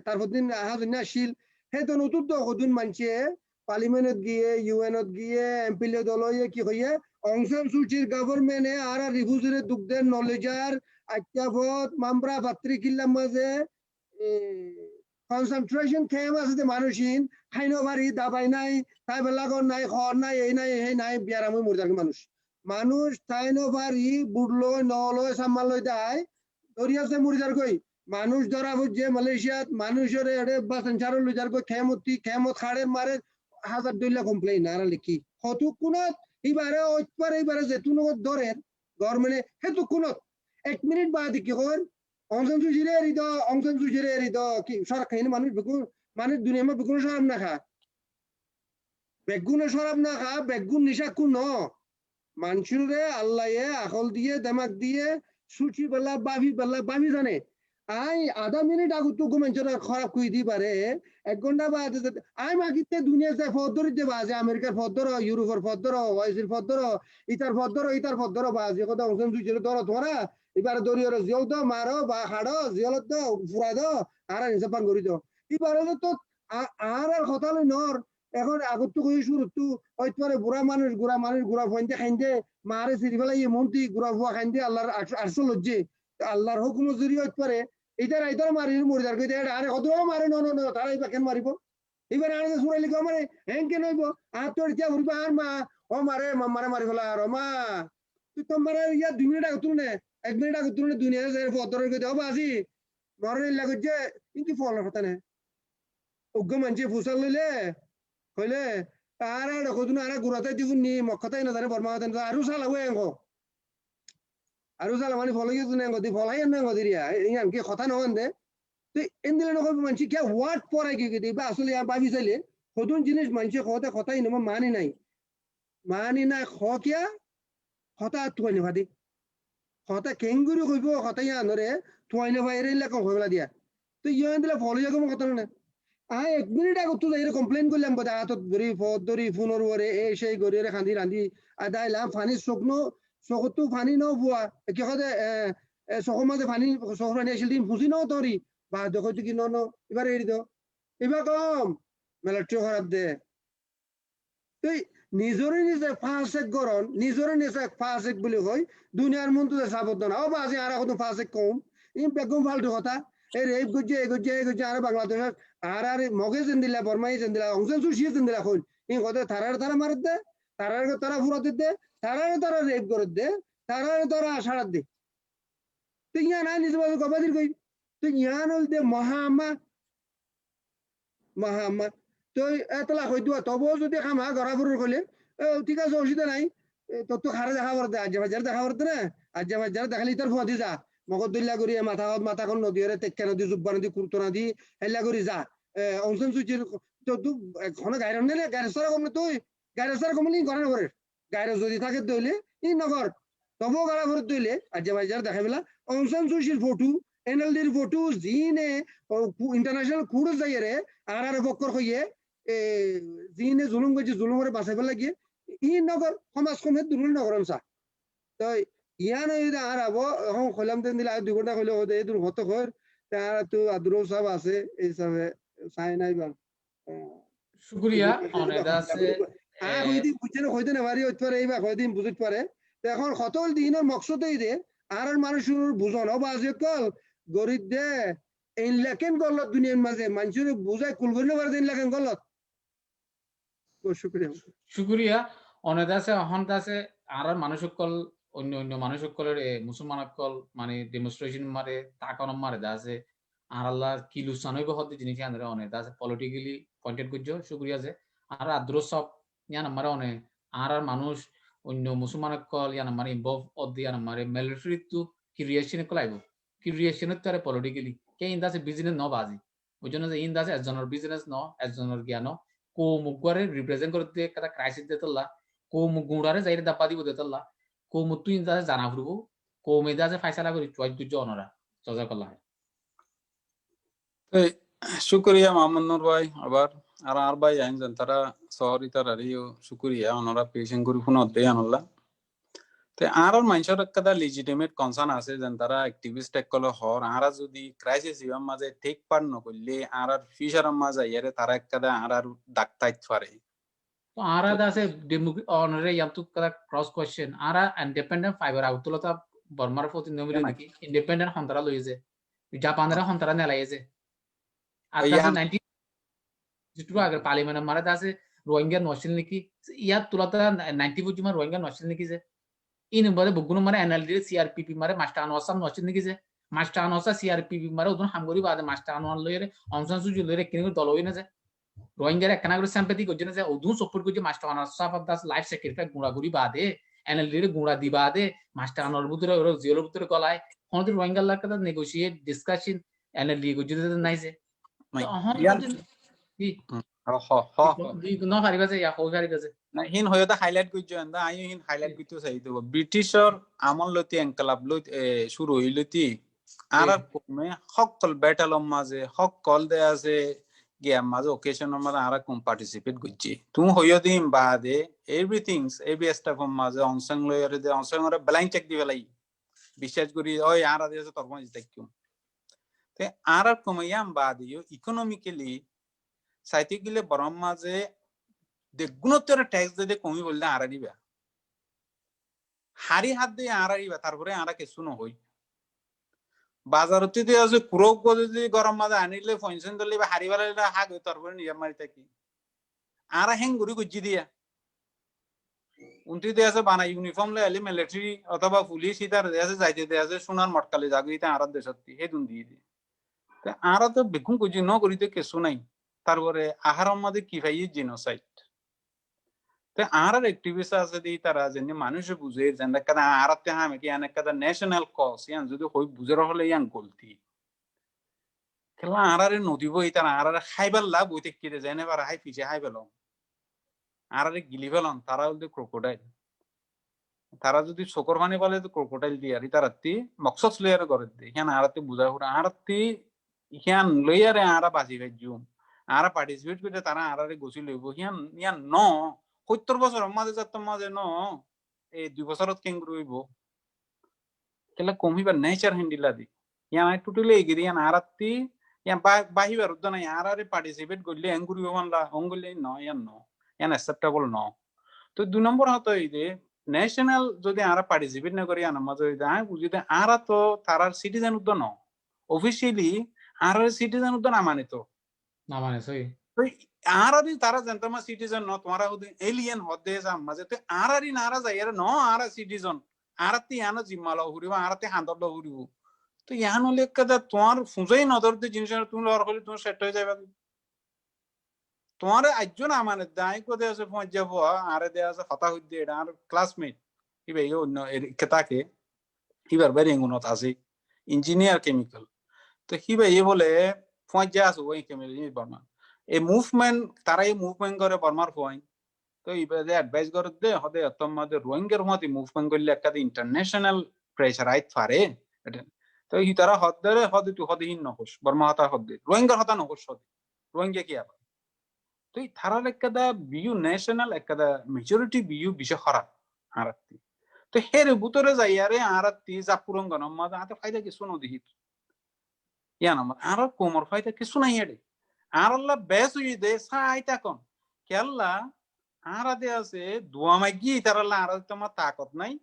তারপর দিন আহাজুন আসিল হে তো নতুন তো কদিন মানছে পার্লিমেন্টত গিয়ে ইউএনত গিয়ে এমপি দলয়ে কি হইয়ে অং সান সুচির গভর্নমেন্টে আর রিফিউজিরে দুগ্ধের নলেজার আত্যাবত মামরা বাত্রি কিল্লার মাঝে কনসেন্ট্রেশন ক্যাম্প আছে মানুষিন খাইনো বাড়ি দাবাই নাই তাই বেলাগর নাই খর নাই এই নাই এই নাই বিয়ারামই মরে মানুষ মানুষ তাইনো বাড়ি বুড়লো নলয় সাম্মালয় দেয় দরিয়াতে মরে যার কই মানুষ ধরা হচ্ছে মালয়েশিয়াত মানুষের এড়ে বাসন ছাড়ো লই যার কই খেমত খাড়ে মারে হাজার দইলা কমপ্লেইন আর লিখি হতু কোনত এইবারে যেতুন ধরে গভর্নমেন্টে হেতু কোনত 1 মিনিট বাদ কি কর অংশন সুজিরে এরিদ কি সরকারি মানুষ বেগুন মানুষ দুনিয়া মা বেগুন সরাব না খা বেগুন নিশা কোন মানুষরে আল্লাহে আকল দিয়ে দেমাক দিয়ে সুচি বেলা বাবি জানে আই আধা মিনিট আগত তো মানুষের খারাপ কই দি পারে 1 ঘন্টা বাদ আই মাগিতে দুনিয়া যে ফদর যে বাজে আমেরিকার ফদর ইউরোপের ফদর ওয়াইসির ফদর ইতার ফদর বাজে কথা অংশন সুজিরে ধরো তোরা এবারে দরিয়র জিও তো মারো বা হাড়ো জিয়ল তো ফুরা দো আর নিসে পান করি দো এবারে তো আর কথা নর এখন আগত তো কই শুরু তো ওইতরে গুড়া মানুষ গুড়া ফইন্দে খাইন্দে মারে সিরি ফেলাই মন্ত্রী গুড়া ফুয়া খাইন্দে আল্লাহর 800 লজ্জে আল্লাহর হুকুম জুরি ওইতরে এইটার মারি মরিদার কই দেয় আরে কত মারে ন তারা ইবা কেন মারিব এবার আর সুরাইলি কো মারে হেন কেন হইব আর তোর ইচ্ছা ঘুরবা আর মা ও মারে মারে মারি ফেলা আর মা তুই তোমার ইয়া 2 মিনিট আগত নে 1 মিনিট আগত নে দুনিয়া যে ফদরের কই দাও বাজি মরে লাগে যে কিন্তু ফল কথা না উগ্গ মানছে ফুসাল লইলে কইলে আর কতদিন আর গুড়াতে দিবুন নি মক্কাতাই না জানে বর্মাতে আরো চালাবো এঙ্গো আরো চালা মানে ফল গিয়ে নেঙ্গো দি ফলাই নেঙ্গো দিরিয়া ইয়ান কি কথা নহন দে তুই এন্দিলে নকবি মানছি কে ওয়াট পড়াই কি দিবা আসলে ভাবি চাইলে কতদিন জিনিস মানছে কথাই নম মানি নাই খ কিয়া কথা তুই নেভাদি কথা কেঙ্গুরি কইব কথা ইয়ানরে তুই নেভাইরে লেখ কইলা দিয়া তুই ইয়ান দিলে ফল যাগো কথা না 1 মিনিট আগত তো যাইরে কমপ্লেইন করলাম বোধ হাতত ধরি ফোনের ওরে সেই গরিয়ে খান্দি রান্ধি আদাইলাম পানি শুকনো চকতো পানি ন বুয়া কি কথা চকৰ মাঝে পানি চকৰ পানি আসিল দিন ফুসি ন তরি বা দেখো কি ন এবার এরি দো এবার কম মেলাটিও খারাপ দে তুই নিজে ফাঁসেক বুলি কই দুনিয়ার মনটো সাবধান ও বাজে আর এখন ফাঁসেক কম ই বেগম ফালতু কথা এই রেপ গজ্জে আর বাংলাদেশ আর মগে দিলা বর্মাই দিলা অংশন সুশিয়ে দিলা কই ই কথা তারা মারত দে তারা ফুরাতে দে তারা রেপ করে দে তারা আশারাত দে তুই ইয়া না নিজে গবাদির কই তুই ইয়ান হল দে মহামা তুই এতলা কই দিও তবু যদি খামা গড়াফুরের কইলে ঠিক আছে অসুবিধা নাই তোর তো খারে দেখা করতে আজ দেখা করতে না আজ দেখালি তোর ফুয়াদি যা মগদুল্লা করি মাথা কোন নদী তেক্কা নদী জুব্বা নদী কুর্তো নদী হেল্লা করি যা অংশন সুচির ঘন গাইর নেলে গাইর সারা কম তুই গাইর সারা কমলি ঘরে নগরের গাইর যদি থাকে দইলে ই নগর তবু গাড়া ভরে দইলে আজ দেখা পেলা অংশন সুচির ফটো এনএলডির ফটো জিনে ইন্টারন্যাশনাল কুড় যাই রে আর বক্কর হইয়ে জিনে জুলুম করছে জুলুম করে বাঁচাই পেলা গিয়ে ই নগর সমাজ কমে দুর্নীতি নগর চা তই ইয়ান এই আর আবো এখন কইলাম দেন দিলে 2 ঘন্টা কইলে ওদে এই হত কর তার তো আদ্রো সব আছে এই সব সাই নাই বা শুক্রিয়া অনেক আছে কইদিন বুঝছেন কইদিন আমারই হইতে পারে এইবা কইদিন বুঝতে পারে এখন কতল দিনের মকসদ এই দে আর মানুষের বুঝন বাজে কল গরিব দে এই লেখেন গলত দুনিয়ার মাঝে মানুষের বুঝায় কুল করলে পারে দিন লেখেন গলত শুক্রিয়া শুক্রিয়া অনেক আছে অহন্ত আছে আর মানুষ সকল অন্য অন্য মানুষ সকলের মুসলমান সকল মানে ডেমনস্ট্রেশন মারে তাকান মারে দা আছে আর আল্লাহ কি লুসান হইব হতে জিনিস আনরে অনেক আছে পলিটিক্যালি পয়েন্টেড করছো শুক্রিয়া যে আর আদ্র সব ইয়ান আমারে অনেক আর মানুষ অন্য মুসলমান সকল ইয়ান আমার ইনভলভ অদি ইয়ান আমার মিলিটারি টু কি রিয়েকশন কল আইব কি রিয়েকশন তারে পলিটিক্যালি কে ইন দাসে বিজনেস ন বাজি ওই জন্য যে ইন দাসে একজনের বিজনেস ন একজনের জ্ঞান ko mugware represent করতে kada crisis detalla ko mugurare zaire dappa দিব detalla ko mutu inda জানা ফুরবো ko মেদা যে ফাইসালা করি চয়েস দুজ অনরা জাযাকাল্লাহ শুক্রিয়া মোহাম্মদ নূর ভাই আবার আর ভাই আইন জান তারা সরি তারারিও শুক্রিয়া ওনারা পেশেন্ট করি ফোন দেয় আনলা তে আর মানুষের একটা লিজিটিমেট কনসার্ন আছে যেন তারা অ্যাক্টিভিস্ট একল হর আর যদি ক্রাইসিস ইভার মাঝে টেক পার নকরলে আর ফিউচার মাঝে ইয়ারে তারা একটা আর ডাক্তাইত পারে তো আরা দাসে অনরে ইয়ামতু kada cross question আরা ইন্ডিপেন্ডেন্ট ফাইবার আউটলতা বর্মার প্রতি নমিলে নাকি ইন্ডিপেন্ডেন্ট হন্তরা লইছে জাপানের হন্তরা নেলাইছে আর দাসে 90 যেটুকু আগে পার্লিমেন্ট মারা দাসে রোহিঙ্গা নছিল নাকি ইয়াত তুলাতা 90 বুঝি মার রোহিঙ্গা নছিল নাকি যে in bade bugunu mare NLD CRPP mare master anwasam nochin niki je master anwasa CRPP mare udun hamgori bade master anwan loyere onsan suju loyere kini dolo hoina je rohingya re ekana gori sympathy gojene je udun support goje master anwasa of das life sacrifice gura guri bade NLD re gura di bade master anwar buture oro zero buture golai hon rohingya la kada negotiate discussion NLD goje nai je no hari gaje ya ho hari gaje না হিন হয়তো highlight করছো না I হিন highlight করতে চাই দেব ব্রিটিশর আমল লতি এনকলাব লতি শুরু হইলতি আর কমে সকল ব্যাটালম মাঝে সকল দে আছে গিয়া মাঝে ওকেশন মাঝে আর কম পার্টিসিপেট করছি তুমি হইও দিন বাদে এভরিথিংস এভরি স্টাফ মাঝে অনসং লয়ারে দে অনসং রে ব্ল্যাঙ্ক চেক দিবেলাই বিশ্বাস করি ওই আর আছে তখন দেখিও তে আর কমাইয়াম বাদিও ইকোনমিক্যালি সাইতে গিলে বরম মাঝে de গুণোত্তর ট্যাক্স দিয়ে কমি বললে আরা দিবা হারি হাত দিয়ে আরা দিবা তারপরে আরা কিছু নহই বাজারতে দিয়ে আছে কুরক যদি গরম মাঝে আনিলে পয়সা দিলে বা হারি বেলা হাগ তারপরে নিয়ে মারি থাকি আরা হ্যাং ঘুরি গুজি দিয়া উনটি দিয়ে আছে বানা ইউনিফর্ম লে আলি মিলিটারি অথবা পুলিশ ইতার দিয়ে আছে যাইতে দিয়ে আছে সোনার মটকালে জাগিতে আরা দেশতি হেদুন দিয়ে দিয়ে আরা তো বেকুম গুজি ন করিতে কিছু নাই তারপরে আহারের মধ্যে কি ভাই জিনোসাইড আর অ্যাক্টিভিস্ট আছে দি তারা যেন মানুষ বুঝে যেন কাদা আরাতে হামে কি আনে কাদা ন্যাশনাল কজ ইয়ান যদি হই বুঝার হলে ইয়ান গলতি খেলা আরারে নদী বই তারা আরারে খাইবার লাভ হইতে কিরে জানে পারা হাই পিছে হাই পেল আরারে গিলি পেলন তারা হল ক্রোকোডাইল তারা যদি শকর পানি বলে তো ক্রোকোডাইল দিয়ে আর তারাতি মকসদ লইয়ারে করে দে ইয়ান আরাতে বুঝা হরা আরাতি ইয়ান লইয়ারে আরা বাজি ভাইজুম আরা পার্টিসিপেট করে তারা আরারে গছি লইব ইয়ান ইয়ান ন 70 বছর মাঝে যাত মাঝে ন এই 2 বছরত কেঙ্গুর হইব কেলা কমিবার নেচার হ্যান্ডিলা দি ইয়ান টোটালি এগিরি ইয়ান আরাতি ইয়ান বাহিবার উদ্দ নাই আরারে পার্টিসিপেট করলে এঙ্গুরি হবানলা অঙ্গলে ন ইয়ান অ্যাকসেপ্টেবল ন তো 2 নম্বর হতো এই যে ন্যাশনাল যদি আরা পার্টিসিপেট না করি ইয়ান মাঝে যায় বুঝিতে আরা তো তারার সিটিজেন উদ্দ ন অফিশিয়ালি আরার সিটিজেন উদ্দ না মানে তো সই আরারি তারা জানতাম সিটিজেন ন তোমারা এলিয়েন হদে যাম মাঝে তো আরারি নারা যায় এর ন আরা সিটিজেন আরাতি ইয়ানো জিম্মালো হুরিব আরাতি হান্দল হুরিব তো ইয়ান হলে কাদা তোমার ফুঁজেই নজর দিয়ে জিনিস তুমি লড় করলে তুমি সেট হয়ে যাবে তোমার একজন আমানে দায় কোদে আছে পৌঁছ যাবো আরে দে আছে হতা হইতে এটা আর ক্লাসমেট ইবে অন্য কেতাকে হিবার বেরি গুণত আছে ইঞ্জিনিয়ার কেমিক্যাল তো হিবে বলে পৌঁছ যা আছে ওই কেমিক্যাল বর্মা এই মুভমেন্ট তারা এই মুভমেন্ট করে বর্মার পয়েন্ট তো ইবাদে অ্যাডভাইস করে দে হদে তোমাদের রোহিঙ্গার মধ্যে মুভমেন্ট করলে একটা ইন্টারন্যাশনাল প্রেসার আইত পারে তো ই তারা হদরে হদে তুই হদেহীন নহস বর্মা হতা হদে রোহিঙ্গার হতা নহস হদে রোহিঙ্গা কি আবার তো এই তারার একটা ভিউ ন্যাশনাল একটা মেজরিটি ভিউ বিষয় খারাপ হারাতি তো হের ভিতরে যাই আরে আরাতি জাপুরং গন মাঝে হাতে ফায়দা কিছু ন দেখি ইয়ান আর কোমর ফায়দা কিছু নাই এডে আর আল্লাহ বেস হই দে সাই তাকন কেল্লা আরা দে আছে দোয়া মাগি তার আল্লাহ আর তোমার তাকত নাই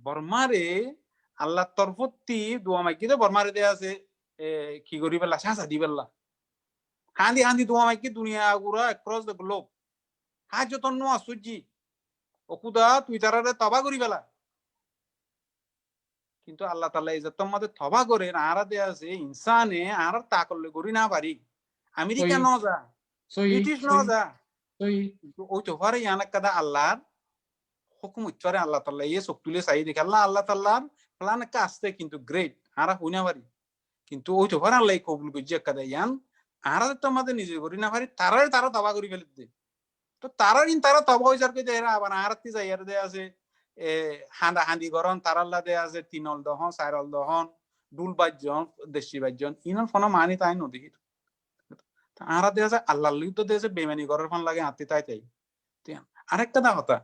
বর্মারে আল্লাহ তরফতি দোয়া মাগি দে বর্মারে দে আছে কি করি বেলা শাসা দি বেলা হান্দি হান্দি দোয়া মাগি দুনিয়া গুরা অ্যাক্রস দ্য গ্লোব হাজ যতন নো আসুজি ওকুদা তুই তারারে তবা করি বেলা কিন্তু আল্লাহ তাআলা ইজ্জত মধ্যে তবা করে আরা দে আছে ইনসানে আর তা করলে করি না পারি আমেরিকা ন যা ব্রিটিশ ন যা ওই তো পারে ইয়ানা কাদা আল্লাহর হুকুম উচ্চারে আল্লাহ তাআলা এই শক্তিলে চাই দেখে আল্লাহ তাআলার প্ল্যান কা আসতে কিন্তু গ্রেট আরা হইনা পারি কিন্তু ওই তো পারে আল্লাহ কবুল কইছে কাদা ইয়ান আরা তো আমাদের নিজে করি না পারি তারা তবা করি ফেলে দে তো তারা তবা হইজার কই দেরা আবার আরতি যাই আর দে আছে হান্দা হান্দি গরন তারাল্লা দে আছে তিনল দহন চারল দহন ডুল বাজন দেশি বাজন ইনল ফোন মানি তাই নদী আরা দে আছে আল্লাহ লই তো দে আছে বেমানি গরের ফোন লাগে আতি তাই তাই আরেকটা দা কথা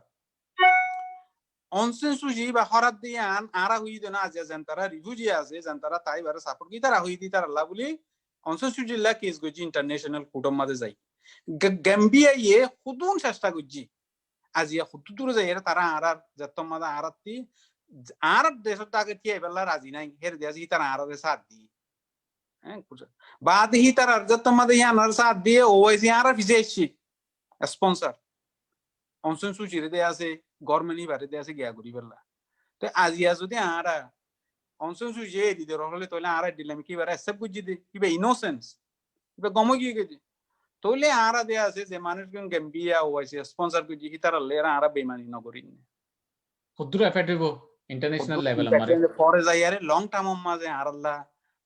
অনসেন সুজি বা হরাত দিয়ান আরা হুই দেনা আছে যেন তারা রিফিউজি আছে যেন তারা তাই বারে সাপোর্ট কি তারা হুই দি তার আল্লাহ বলি অনসেন সুজি লা কেস গজি ইন্টারন্যাশনাল কোর্টের মাঝে যাই গাম্বিয়া ইয়ে খুদুন চেষ্টা করছি আজিয়া খুদুতুরে যাই তারা আরার যতম মাদা আরাতি আর দেশের টাকে কি বেলা রাজি নাই হের দেজি তারা আরারে সাথ দি হ্যাঁ বাদ হি তারা যতম মাদা ইয়ানার সাথ দিয়ে ওয়াইসি আরা ফিজেছি স্পন্সর অনসেন সুজি রে দে আছে গভর্নমেন্টই বারে দে আছে গিয়া করি বেলা তো আজিয়া যদি আরা অনসেন সুজি এ দিতে রহলে তোলে আরা দিলাম কি বারে অ্যাকসেপ্ট করজি দে কিবা ইনোসেন্স কিবা গমো গিয়ে গেছে তোলে আরা দে আছে যে মানুষজন গাম্বিয়া ওয়াইসি স্পন্সর করজি কি তারা লেরা আরা বেমানি ন করি খুদ্দুর এফেক্ট হইব ইন্টারন্যাশনাল লেভেল আমারে পরে যাই আরে লং টার্ম মাঝে আর আল্লাহ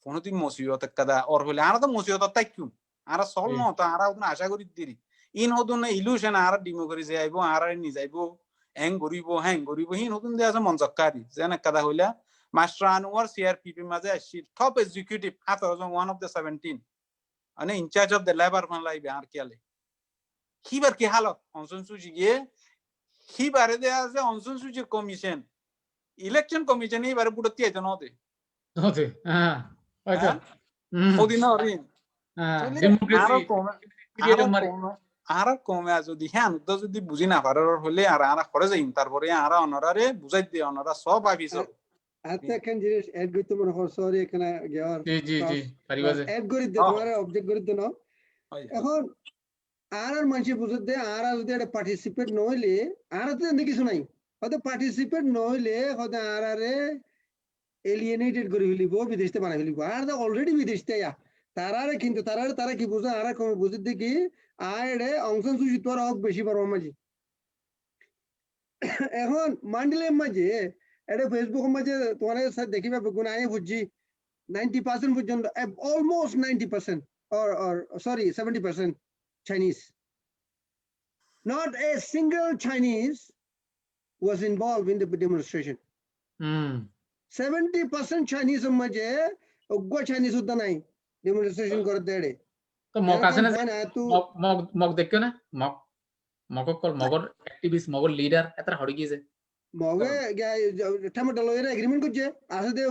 কোনদিন মুসিবত কাদা ওর হলে আরা তো মুসিবত তাই কিউ আরা সল ন তো আরা ওদিন আশা করি দিরি ইন হদুন ইলুশন আরা ডেমোক্রেসি আইবো আরা নি যাইবো হ্যাং গরিব হিন হদুন দে আছে মনজকারি জানা কাদা হইলা মাস্টার আনোয়ার সিআরপিপি মাঝে আসি top executive after one of the 17 અને ઇન્ચાર્જ ઓફ ધ લેબર પણ લાઈ બહાર કેલે ખીબર કે હાલત অনসন সুজি গিয়ে খিবারে দেয়া আছে অনসন সুজির কমিশন ইলেকশন কমিশন এইবারে বুড়তি আইতো নতে নতে হ্যাঁ আচ্ছা ওদিন অরিন ডেমোক্রেসি আর কমে যদি হ্যাঁ তো যদি বুঝি না পারার হলে আর আরা করে যাইম তারপরে আরা অনরারে বুঝাই দিয়ে অনরা সব আইবিছে আচ্ছা কেন জিনিস এড করতে মনে হয় সরি এখানে গিয়ার জি পারিবাজে এড করে দে তোমার অবজেক্ট করে দে না এখন আর মানুষ বুঝতে দে আর যদি এটা পার্টিসিপেট নইলে আর তো এমনি কিছু নাই হয়তো পার্টিসিপেট নইলে হয়তো আরে এলিয়েনেটেড করে ফেলিব বিদেশতে বানাই ফেলিব আর তো অলরেডি বিদেশতে তারারে কিন্তু তারা কি বুঝে আর কমে বুঝতে দে কি আরে অংশন সুজি তোর হক বেশি পারবো মাঝে এখন মান্ডিলের মাঝে এটা ফেসবুক মাঝে তোমার সাথে দেখিবা গুণ আয় বুঝছি 90% পর্যন্ত almost 90% or sorry 70% Chinese. Not a single Chinese was involved in the demonstration. 70% Chinese মাঝে ওগো চাইনিজ উদ্দা নাই ডেমনস্ট্রেশন করে দেড়ে তো মক আছে না মক দেখো না মগর অ্যাক্টিভিস্ট মগর লিডার এতরা হড়ি গিয়েছে মগে টমেটো লয়ের এগ্রিমেন্ট করছে আসলে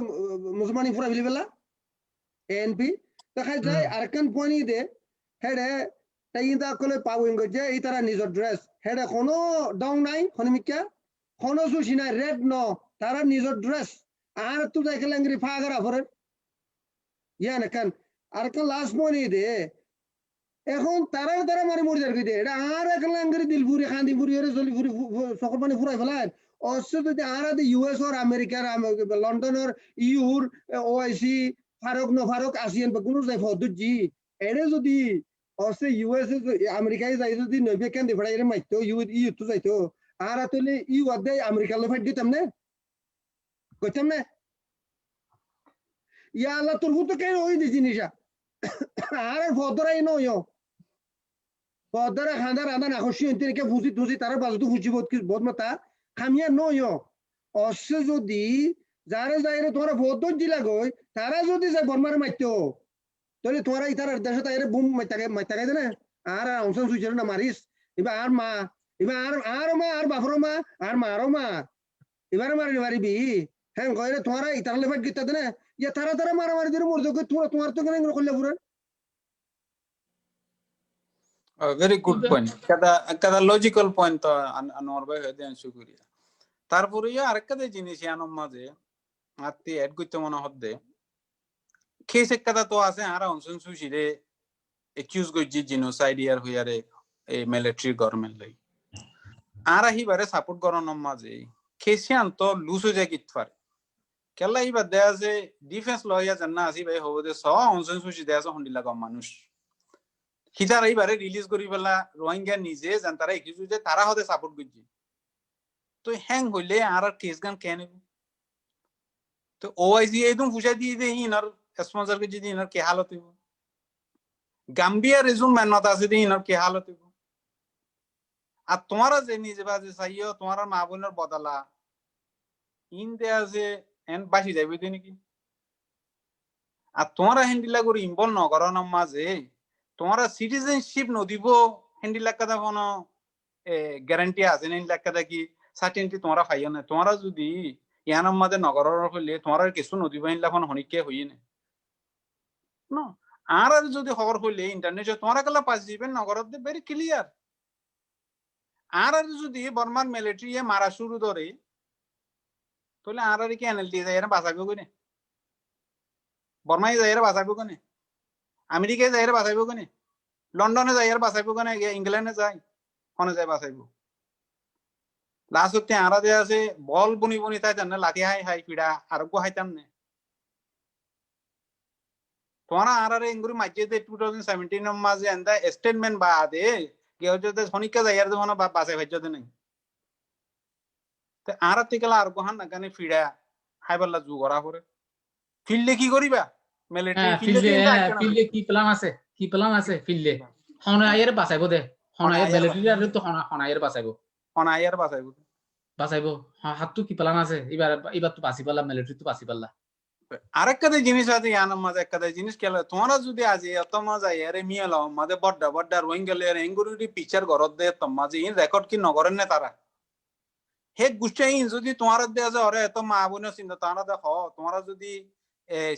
মুসলমানি পুরা ফেলিবেলা এএনপি দেখা যায় আরেকখান পয়েন্ট দে হেডে তাই ইন্দা কলে পাউইং করছে এই তারা নিজের ড্রেস হেডে কোনো ডাউন নাই হনমিকা কোনো সুশি নাই রেড ন তারা নিজের ড্রেস আর তুই দেখে লেঙ্গরি ফাগরা ফরে ইয়া না কান আরেকখান লাস্ট পয়েন্ট দে এখন তারা মারি মরে যাবে দে এটা আর এক লেঙ্গরি দিলপুরি খান্দিপুরি এর জলিপুরি সকল পানি ফুরাই ফেলায় অবশ্য যদি আর ইউএস আর আমেরিকার লন্ডনের ইউর ওআইসি ফারুক ন ফারুক আসিয়ান বা কোনো যাই ফদুজি এরে যদি অবশ্য ইউএস আমেরিকায় যাই যদি নবে কেন দে ফড়াই এর মাইতো ইউ তো যাইতো আর আতলে ইউ আদে আমেরিকা লে ফাইট দিতাম না কইতাম না ইয়া আল্লাহ তোর তো কেন ওই দি জিনিসা আর ফদরাই নয় ফদরা খান্দার আদা না খুশি হইতে কে বুঝি তুজি তার বাজু বুঝি বহুত মাতা খামিয়া নয় অবশ্য যদি যারা যাইরে তোমরা বহুত জিলা গই তারা যদি যায় বর্মার মাইতো তাহলে তোমরা ইতার দেশে তাইরে বুম মাইতাকে দেনা আর অংশন সুইছে না মারিস এবার আর মা এবার আর মা আর বাপর মা আর মারো মা এবারে মারিবি হ্যাঁ কইরে তোমার ইতারলে ফাইট গিতা দেনা ইয়া তারা মারামারি দিরে মরদ কই তোমার তো কেন করলে পুরো very good point kada logical point to Anwar bhai hede shukriya তারপরে আরেকটা জিনিস ইয়ানোর মাঝে আত্মি এড করতে মনে হদ্দে কেস একটা তো আছে আরা অনসন সুশিরে একিউজ গজি জিনোসাইড ইয়ার হইয়ারে এই মিলিটারি গভর্নমেন্ট লাই আরা হিবারে সাপোর্ট করানোর মাঝে কেসিয়ান তো লুজ হয়ে যায় কিতফার কেলা হিবার দেয়া যে ডিফেন্স লয়া জান্না আসি ভাই হবদে স অনসন সুশি দেয়া হন্ডিলা কম মানুষ হিতার এইবারে রিলিজ করি পেলা রোহিঙ্গা নিজে জান তারা একিউজ যে তারা হতে সাপোর্ট গজি তো হ্যাং হইলে আর কেস গান কেন তো ওআইসি একদম ফুসা দিয়ে দে ইনার স্পন্সর के যদি ইনার কি হালত হইব গাম্বিয়া রেজুম মেহনত আছে দি ইনার কি হালত হইব আর তোমারা যে নিজে বাজে চাইও তোমার মা বোনের বদলা ইন দে আছে এন বাসি যাইবে দি নাকি আর তোমারা হ্যান্ডিলা করে ইনভলভ ন করার মাঝে তোমারা সিটিজেনশিপ নদিব হ্যান্ডিলা কাদা কোনো গ্যারান্টি আছে না ইনলা কি সার্টেনটি তোমরা পাইও না তোমরা যদি ইয়ানার মাঝে নগরের হইলে তোমার কিছু নদী বাহিনী এখন হনিকে হইয়ে না আর যদি খবর হইলে ইন্টারনেটে তোমরা গেলা পাস দিবেন নগরত ভেরি ক্লিয়ার আর যদি বর্মার মিলিটারি মারা শুরু করে তাহলে আর কি এনএলটি যাই বাঁচাবে কোনে বর্মায় যাই বাঁচাবে কোনে আমেরিকায় যাই বাঁচাবে কোনে লন্ডনে যাই বাঁচাবে কোনে ইংল্যান্ডে যাই কোনে যাই বাঁচাইব লাস্ট আরা যে আছে বল বনি বনি তাই জানে লাঠি হাই পিড়া আরোগ্য হাইতাম নে তোমরা আরারে ইংগুরি মাঝে 2017 এর মাঝে এন্ডা স্টেটমেন্ট বা দে কেউ যদি শনিকা যাইয়ার যখন বাসে ভাজ্যতে নাই তো আরা তিকলা আর গহান না গানে ফিড়া হাইবাল্লা জু করা করে ফিল্ডে কি করিবা মিলিটারি ফিল্ডে কি প্ল্যান আছে ফিল্ডে হনা আয়ের বাঁচাইবো দে হনা আয়ের মিলিটারি আর তো হনা আয়ের বাঁচাইবো হাতটো কি প্ল্যান আছে এবার তো বাঁচি পারলাম মিলিটারি তো বাঁচি পারলা আরেকটা জিনিস আছে ইয়ানোর মাঝে একটা জিনিস কেলা তোমরা যদি আজি এত মজা এরে মিয়াল মাঝে বড্ডা রোহিঙ্গা এর এঙ্গুরি পিকচার ঘরত দে তোমাজে ইন রেকর্ড কি নগরেন না তারা হে গুষ্টা ইন যদি তোমার দেয়া যে অরে এত মা বোনের চিন্তা তোমরা দেখো তোমরা যদি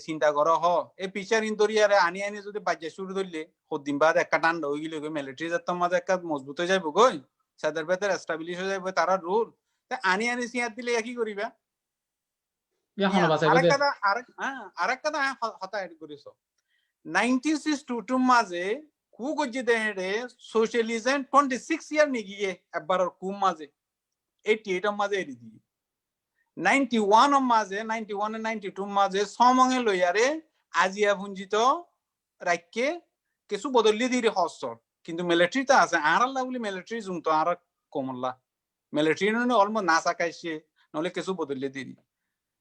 চিন্তা করো হ এই পিকচার ইন দরিয়ারে আনি যদি বাজ্যে শুরু ধরলে হদিন বাদ একটা টান্ডা হয়ে গেলে মিলিটারি যাতে মাঝে একটা মজবুত হয়ে যাইব গই সাদের ভেতর এস্টাবলিশ হয়ে যাবে তারা রুল আনি সিয়ার দিলে কি করিবা আরেকটা হতা এড করিস 1962 মাঝে কু গজি দেহে সোশ্যালিজম 26 ইয়ার নিগিয়ে একবার কু মাঝে 88 মাঝে এরি দিয়ে 91 মাঝে 91 92 মাঝে সমঙে লইয়ারে আজিয়া ভুঞ্জিত রাখকে কিছু বদলি দিয়ে হস্তর কিন্তু মিলিটারিতে আছে আরাল্লা বলি মিলিটারি জুমতো আর কমল্লা মিলিটারি অলমোস্ট না সাকাইছে নহলে কিছু বদলি দিয়ে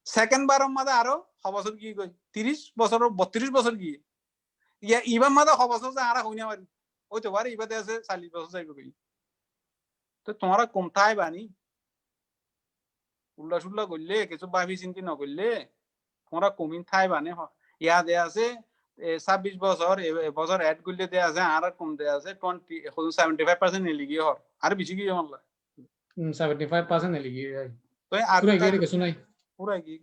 সেকেন্ড বারের মাঝে আরো বছর কি কই 30 বছর 32 বছর গিয়ে ইবার মাঝে বছর যে আর হইনা পারি ওই তো পারে ইবাতে আছে 40 বছর যাইবে কই তো তোমরা কোনটাই বানি উল্লা সুল্লা করলে কিছু ভাবি চিন্তি ন করলে তোমরা কমিন থাই বানে ইয়া দেয়া আছে 26 বছর বছর এড করলে দেয়া আছে আর কম দেয়া আছে 75% এলিগি হর আর বেশি কি মানলা 75% এলিগি তো আর কিছু নাই পুরা কি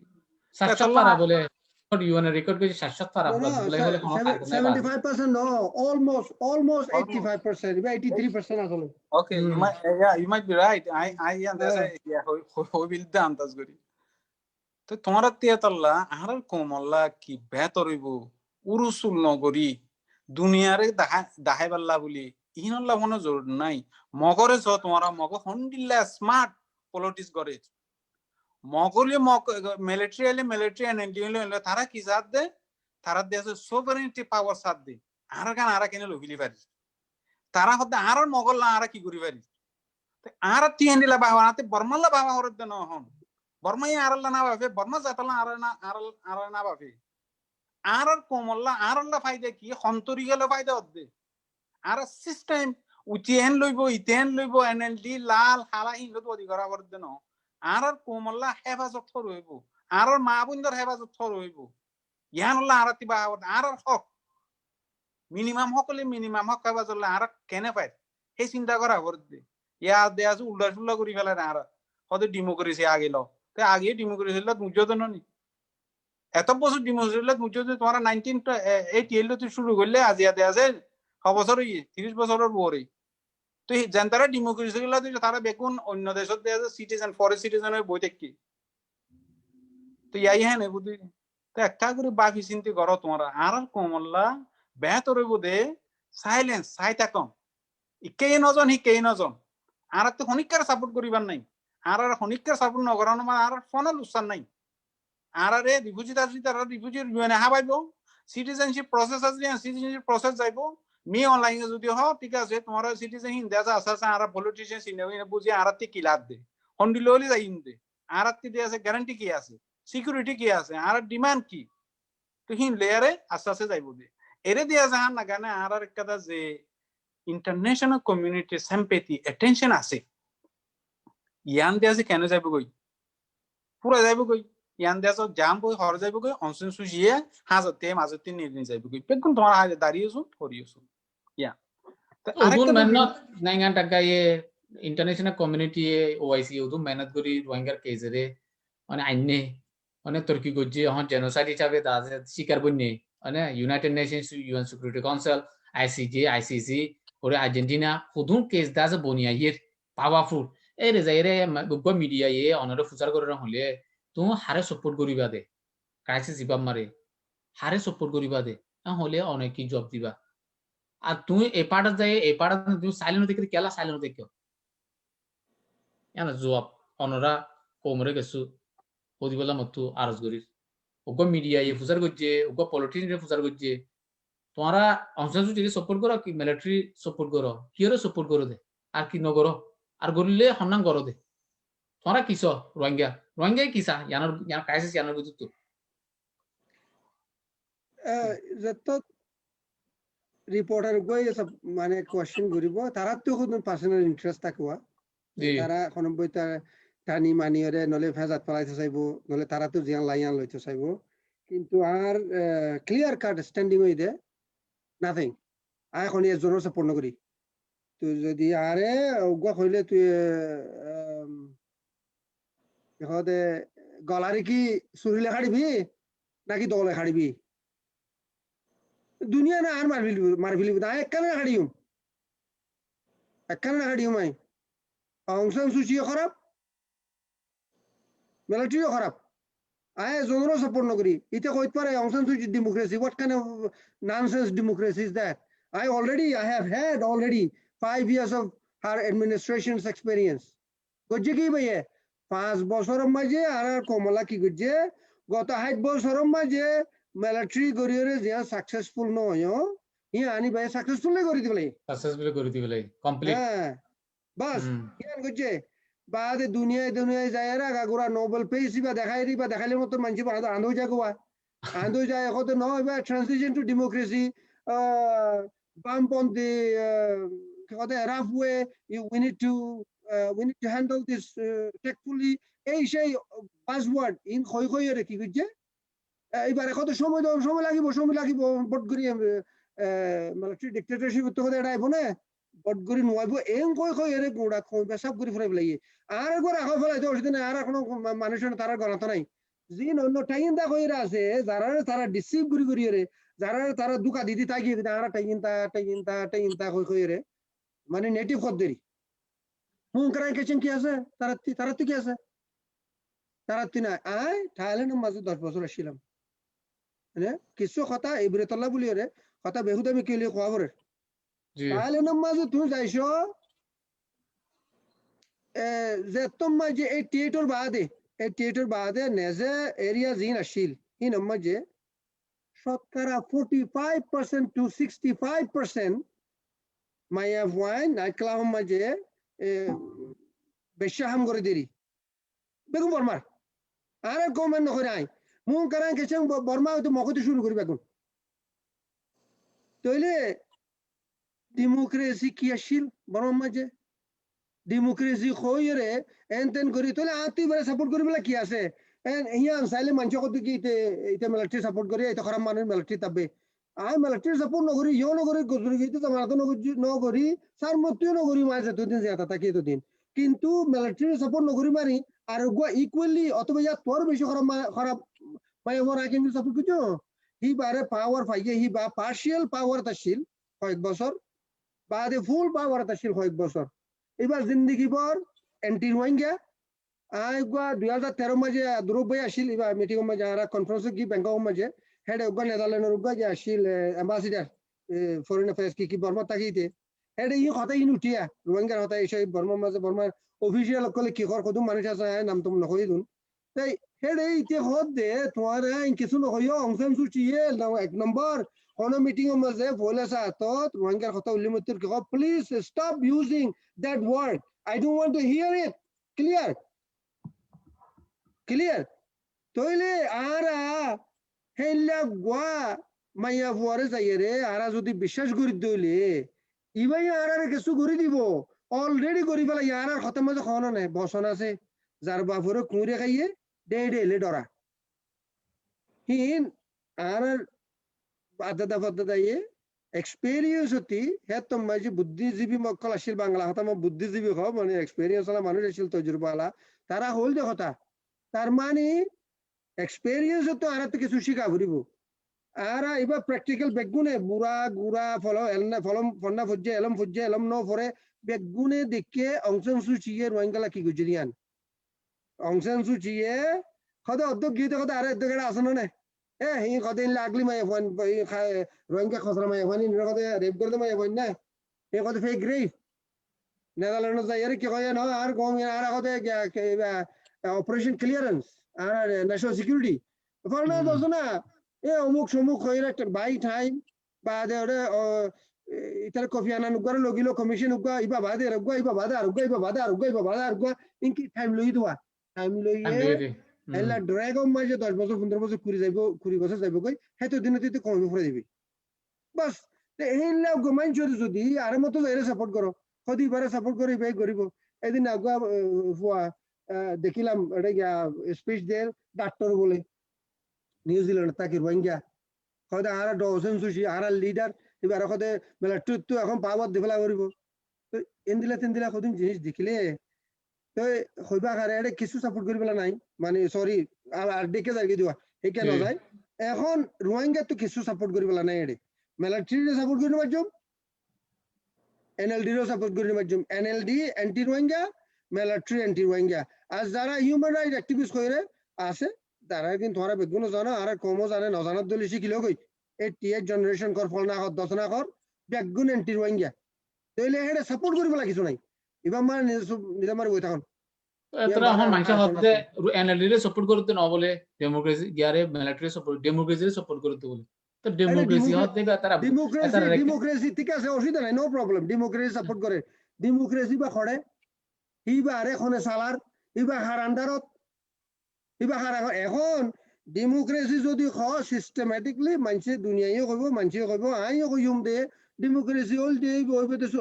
60 পারা বলে ইউএন রেকর্ড করেছে 60 পারা বলে হলে 75% no almost 85% 83% আসলে okay you might be right I understand yeah how will the আন্দাজ করি তো তোমার তিয়াতল্লা আর কোমল্লা কি বেতর হইব উরুসুল নগরী দুনিয়ারে দাহাইবাল্লা বলি ইহনল্লা মনে জরুর নাই মগরে ছ তোমারা মগ হন্ডিল্লা স্মার্ট পলিটিক্স করে মগলে মিলিটারি এন্ড তারা কি সাথ দে তারা দেশে সোভারেনিটি পাওয়ার সাথ দে আর গান আর কেন লভিলি পারি তারা হতে আর মগল না আর কি করি পারি আর তি হ্যান্ডিলা বাহাতে বর্মাল্লা বাবা হরদ ন হন বর্মাই আরল্লা না ভাবে বর্মা জাতাল্লা আর না ভাবে আর কোমল্লা আরল্লা ফায়দা কি হন্তরি গেল ফায়দা হদ্দে আর সিস্টেম উচিয়েন লইব ইতেন লইব এনএলডি লাল হালা হিন্দু অধিকার হরদ ন আর কোমল্লা হেফাজত রইব আর মা বোনদের হেফাজত রইব ইয়ানল্লা আর তিবা আর হক মিনিমাম হকলে মিনিমাম হক হেফাজত আর কেনে পায় সেই চিন্তা করা হরদ দে ইয়া দেয়া উল্টা সুল্লা করি ফেলে আর হয়তো ডেমোক্রেসি আগে ল তে আগে ডেমোক্রেসি লত মুজোদন নি এত বছর ডেমোক্রেসি লত মুজোদন তোমরা 1988 শুরু করলে আজিয়াতে আছে 6 বছর 30 বছরের পরে তো জেনতারা ডেমোক্রেসি লত তারা বেকুন অন্য দেশত দেয়া সিটিজেন ফরেস্ট সিটিজেনের বই দেখি তো ইয়াই হ্যাঁ নে বুদ্ধি তো একটা করে বাকি চিন্তা করো তোমরা আর কমল্লা বেহতর বোধে সাইলেন্স সাই থাকম ইকেই নজন হিকেই নজন আর তো খনিকার সাপোর্ট করিবার নাই আর খনিকার সাপোর্ট নকরানো মানে আর ফোনাল উৎসাহ নাই আর রিফিউজি আসলে তারা রিফিউজির ইউএনএ হাবাইব সিটিজেনশিপ প্রসেস আসলে সিটিজেনশিপ প্রসেস যাইব মি অনলাইনে যদি হ ঠিক আছে তোমার সিটিজেন হিন্দে আছে আছে আর পলিটিশিয়ান সিনে বুঝি আর কি লাভ দে হন্ডিল হলে যাই হিন্দে আর দিয়ে আছে গ্যারান্টি কি আছে সিকিউরিটি কি আছে আর ডিমান্ড কি তো হিন লেয়ারে আস্তে আস্তে যাইব দে এরে দিয়া যাহান না গানে আর একটা যে ইন্টারন্যাশনাল কমিউনিটি সিম্প্যাথি অ্যাটেনশন আছে ইয়ান দিয়া আছে কেন যাইব গই পুরা যাইব গই ইয়ান দিয়া আছে জাম বই হর যাইব গই অনসন সুজিয়ে হাজতে মাজতে নিয়ে যাইব গই পেকুন তোমার হাজে দাঁড়িয়েছো করিয়েছো ইয়া তো আরেকটা মেহনত নাইগান টাকায়ে ইন্টারন্যাশনাল কমিউনিটি ওআইসি উদু মেহনত করি রোহিঙ্গার কেজরে মানে আইনে মানে তুর্কি গজ্জি হন জেনোসাইড হিসাবে দাজে শিকার বন্যে মানে United Nations UN security council ICJ ICC ওরে আর্জেন্টিনা হুদুন কেস দাজে বনিয়া ইয়ের পাওয়ারফুল এই রে যাইরে গগ মিডিয়া ইয়ে অনরে ফুচার করে হলে তুমি হারে সাপোর্ট করিবা দে ক্রাইসিস ইবাম মারে হারে সাপোর্ট করিবা দে হলে অনেক কি জব দিবা আর তুমি এ পার্ট যাই এ পার্ট তুমি সাইলেন্ট দেখি কেলা সাইলেন্ট দেখিও এনা জবাব অনরা কোমরে গেছু ওদিবেলা মতো আরজ করিস ওগো মিডিয়া ইয়ে ফুচার করছে ওগো পলিটিশিয়ান ফুচার করছে তোমরা অংশাংশ যদি সাপোর্ট করো কি মিলিটারি সাপোর্ট করো কিরে সাপোর্ট করো দে আর কি নগরো আর গরিলে হন্নাং করো দে তোমরা কিস রোহিঙ্গা কিসা ইয়ানোর ইয়ান ক্রাইসিস ইয়ানোর বুঝু তো যত রিপোর্টার গই সব মানে কোশ্চেন করিব তারা তো খুব পার্সোনাল ইন্টারেস্ট থাকবা তারা কোন বইতা টানি মানিয়রে নলে ফেজাত পালাইতে চাইব নলে তারা তো জিয়ান লাইয়ান লইতে চাইব কিন্তু আর ক্লিয়ার কাট স্ট্যান্ডিং হই দে নাথিং আয় এখন এর জোর সাপোর্ট করি তুই যদি আরে ওগা কইলে তুই দেখতে গলারে কি সুরিলে খাড়িবি নাকি দলে খাড়িবি দুনিয়া না আর মারবিলি দা একখানে খাড়িউম আই অংশান সুচিও খারাপ মিলিটারিও খারাপ আয় জোনরও সাপোর্ট নকরি ইতে কইতে পারে Aung San Suu Kyi democracy what kind of nonsense democracy is that I have had 5 years of her administration's experience. গজ্জে কি ভাইয়ে 5 বছরের মাঝে আর কমলা কি গজ্জে গত 8 বছরের মাঝে মিলিটারি গরিয়রে যে সাকসেসফুল নয় ই আনি ভাই সাকসেসফুল করে দিবলে কমপ্লিট হ্যাঁ বাস ইয়ান গজ্জে বাদে দুনিয়ায় যায় আর আগাগোড়া নোবেল পেয়েছি বা দেখাইলে মতো মানছি আন্দো যায় কত নয় বা ট্রানজিশন টু ডেমোক্রেসি বামপন্থী rough way we need to handle this tactfully এই সেই পাসওয়ার্ড ইন খই কি কইছে এবারে কত সময় লাগিব বট করি মিলিটারি ডিক্টেটরশিপ তো কথা এটাইব না বট করি নয়ব এন কই এর গোড়া পেশাব করে ফেলাই লাগি আর একবার আগে ফেলাই তো সেদিন আর কোনো মানুষের তারা গণাত নাই জিন অন্য টাইন্দা কইরা আছে যারা তারা ডিসিভ করি রে যারা তারা দুকা দিদি তাই কি আর টাইনতা কই রে মানে নেটিভ খদ্দেরি মুন করাই কেছেন কি আছে তারা কি আছে তারা না আয় থাইল্যান্ডের মাঝে 10 বছর আসছিলাম মানে কিছু কথা ইবরাতুল্লাহ বলি রে কথা বেহুদামি কি লিয়ে খবরে থাইল্যান্ডের মাঝে তুই যাইছো যে তোম মাঝে এই থিয়েটার বাদে নেজে এরিয়া জিন আসছিল ইন মাঝে শতকরা 45% to 65% মাইয়া ওয়াইন নাইট ক্লাব মাঝে বেশাহাম করে দেরি বেগুন বর্মার আর কমেন্ট নকরে আই মুন কারান কেছেন বর্মা তো মকতে শুরু করি বেগুন তইলে ডেমোক্রেসি কি আসিল বর্মা মাঝে ডেমোক্রেসি কইরে এনতেন করি তইলে আতি বলে সাপোর্ট করি বলে কি আছে ইয়ান সাইলে মানুষ কত কি এটা মিলিটারি সাপোর্ট করে এটা খারাপ মানুষ মিলিটারি তাবে আই মিলিটারি সাপোর্ট নকরি নকরি গজরি গিয়ে তো মারাতো নকরি সার মত্যও নকরি মাঝে দুদিন যেটা থাকে দুদিন কিন্তু মিলিটারি সাপোর্ট নকরি মারি আর গো ইকুয়ালি অথবা ইয়া তোর বেশি খারাপ মাই ওর আগে আমি সাপোর্ট করছো হি বারে পাওয়ার পাইয়ে হি বা পার্শিয়াল পাওয়ার তাশিল কয়েক বছর বাদে ফুল পাওয়ার তাশিল কয়েক বছর এবার জিন্দেগি পর এন্টি রোহিঙ্গা আই গো 2013 মাঝে দ্রুব ভাই আসিল এবার মিটিং মাঝে আর কনফারেন্স কি ব্যাংকক মাঝে হেড গো নেদারল্যান্ডের গো যে আসিল অ্যাম্বাসিডার ফরেন অ্যাফেয়ার্স কি বর্মা তাকিতে হেড ই কথা ইন উঠিয়া রোহিঙ্গার কথা এসে বর্মা মাঝে বর্মার অফিসিয়াল কলে কি কর কদম মানুষ আছে নাম তুমি নকই দুন তাই হেড ইতে হদ দে তোমার কিছু নহইও অংশন সুচিয়ে এক নম্বর কোন মিটিং মাঝে বলে সা তো রোহিঙ্গার কথা উল্লেখ কি please stop using that word I don't want to hear it clear তইলে আরা হেলা গোয়া মাইয়া ফুয়ারে যাইয়ে রে আরা যদি বিশ্বাস করি দইলে ইবাই আরারে কিছু করে দিব অলরেডি করি পেলাই ইয়ার খতম মাঝে খাওয়ানো নাই বসন আছে যার বাপুরে কুঁড়ে খাইয়ে ডেলে ডরা হিন আর আদাদা ফাদাদা ইয়ে এক্সপেরিয়েন্স হতি হে তোমার যে বুদ্ধিজীবী মক্কল আসিল বাংলা হতা মই বুদ্ধিজীবী হব মানে এক্সপেরিয়েন্স আলা মানুষ আসিল তজুরবা আলা তারা হল যে কথা তার মানে এক্সপেরিয়েন্স তো আর তো কিছু শিখা ঘুরিব আর এবার প্র্যাকটিক্যাল বেগুনে বুড়া গুড়া ফলম ফন্না ফুজে এলম ন ফরে বেগুনে দেখে অংশন সুচিয়ে রোহিঙ্গালা কি গুজরিয়ান অংশন সুচিয়ে খদে অর্ধক গিয়ে দেখো আর অর্ধক এটা আসনো না হি কদিন লাগলি মাই ফোন রোহিঙ্গা খসরা মাই ফোন ইন কদে রেপ করে মাই ফোন না এ কদে ফেক রেপ নেদারল্যান্ড যাই আর কি কয় না আর কম আর কদে অপারেশন ক্লিয়ারেন্স আর ন্যাশনাল সিকিউরিটি ফরনা দছ না এ অমুক সমুক হইরা একটা বাই টাইম বাদে ওরে ইতার কফি আনান উগার লগিলো কমিশন উগা ইবা বাদে রগা ইবা বাদে আর উগা ইবা বাদে আর উগা ইবা বাদে আর উগা ইনকি টাইম লই দোয়া টাইম লইয়ে এলা ড্রাগন মাঝে 10 বছর 15 বছর কুড়ি যাইব 20 বছর যাইব কই হেতো দিনে তুই কমে পড়ে দিবি বাস এইলা গমাইন যদি আর মতো যাইরে সাপোর্ট করো কদি বারে সাপোর্ট করি ভাই গরিব এদিন আগুয়া ফুয়া দেখিলাম এটা গিয়া স্পিচ দের ডাক্তার বলে নিউজিল্যান্ড তাকে রোহিঙ্গা হয়তো আর ডজন সুশি আর লিডার এবার হয়তো বেলা তো এখন পাওয়ার দেফেলা করিব তো এন্দিলা তেন্দিলা কদিন জিনিস দেখিলে তো হইবা কারে এটা কিছু সাপোর্ট করি পেলা নাই মানে সরি আর ডেকে যাই দিবা এই কেন যায় এখন রোহিঙ্গা তো কিছু সাপোর্ট করি পেলা নাই এডে মিলিটারি সাপোর্ট করি মাধ্যম এনএলডি র সাপোর্ট করি মাধ্যম NLD anti Rohingya military anti Rohingya আর যারা হিউম্যান রাইট অ্যাক্টিভিস্ট কইরে আছে তারা কিন্তু তোরা বেগুনো জানো আর কমও জানে নজানার দলি শিখিলেও কই 88 জেনারেশন কর ফল না কর 10 না কর বেগুন অ্যান্টি রোহিঙ্গা তাইলে এটা সাপোর্ট করি পেলা কিছু নাই এবার মানে নিজে মারি বই থাকুন এতরা এখন মানুষ হতে এনএলডি রে সাপোর্ট করতে না বলে ডেমোক্রেসি গিয়ারে মিলিটারি সাপোর্ট ডেমোক্রেসি রে সাপোর্ট করতে বলে তো ডেমোক্রেসি হতে তারা ডেমোক্রেসি ঠিক আছে অসুবিধা নাই নো প্রবলেম ডেমোক্রেসি সাপোর্ট করে ডেমোক্রেসি বা খড়ে ইবা আরে খনে সালার ইবা হার আন্ডারত ইবা হার এখন ডেমোক্রেসি যদি খ সিস্টেমেটিকলি মানুষে দুনিয়ায়ও কইব মানুষে কইব আইও কইম দে ডেমোক্রেসি হল দে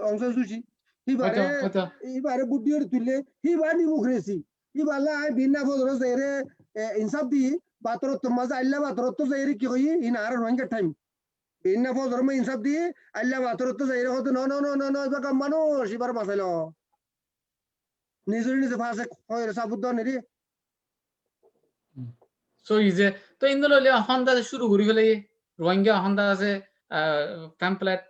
অংশ সুচি ইবারে বুদ্ধি তুললে হিবা ডেমোক্রেসি ইবালা বিনা ফজর যাইরে ইনসাফ দি বাতরত তো মজা আল্লাহ বাতরত তো যাইরে কি কই ইন আর রোহিঙ্গা টাইম বিনা ফজর মে ইনসাফ দি আল্লাহ বাতরত তো যাইরে কত ন ন ন ন ইবা কাম মানুষ ইবার বাঁচাইলো নিজের নিজে ফাঁসে হয় সাবুদ্দ নেরি সো ইজে তো ইন্দুল হন্ডা শুরু করি ফেলে রোহিঙ্গা হন্ডা আছে টেমপ্লেট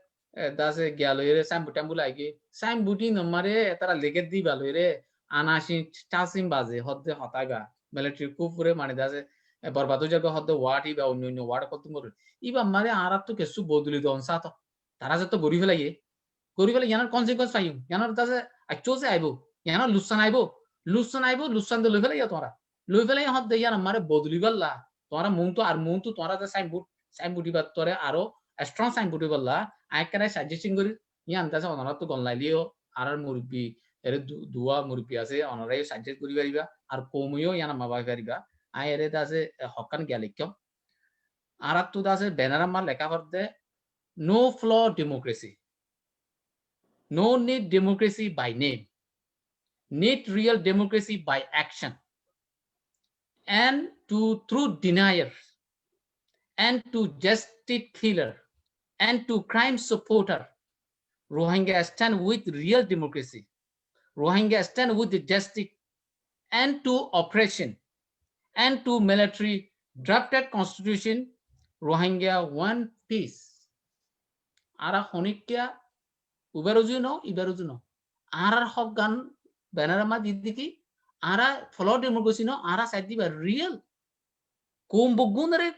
দাসে গেল রে সাইম বুটাম্বু লাগি সাইম বুটি নমারে তারা লেগে দি ভালো রে আনাসি চাসিম বাজে হদ্দে হতাগা মিলিটারি কুপুরে মানে দাসে বরবাদ জায়গা হদ্দে ওয়াট ইবা অন্য ওয়াট কত করে ইবা মারে আরাত তো কেসু বদলি দন সাত তারা যে তো গরি ফেলে ইয়ানার কনসিকুয়েন্স পাইম ইয়ানার দাসে অ্যাকচুয়ালি আইবো ইয়ানার লুসান আইবো লুসান দে লই ফেলে ইয়া তোরা লই ফেলে হদ্দে ইয়ার মারে বদলি গল্লা তোরা মুন তো তোরা যে সাইম বুটি বা তোরে আরো স্ট্রং সাইম বুটি গল্লা আইকারে সাজেস্টিং করি ইয়ান দাসে অনরা তো গল্লাইলিও আর মুরব্বি এর দুয়া মুরব্বি আছে অনরাই সাজেস্ট করি পারিবা আর কমিও ইয়ানা মাবা পারিবা আই এর দাসে হকান গ্যালিকম আর তো দাসে ব্যানার মার লেখা করতে নো ফ্ল democracy no need democracy by name need real democracy by action and to truth denier and to justice killer and to crime supporter Rohingya stand with real democracy Rohingya stand with the justice end to oppression, end to military, drafted constitution, Rohingya one peace. Ara honikya uberojuno iberojuno. Ara hok gan banarama didiki. Ara follow democracy no. Ara side diba real. Kumbugunare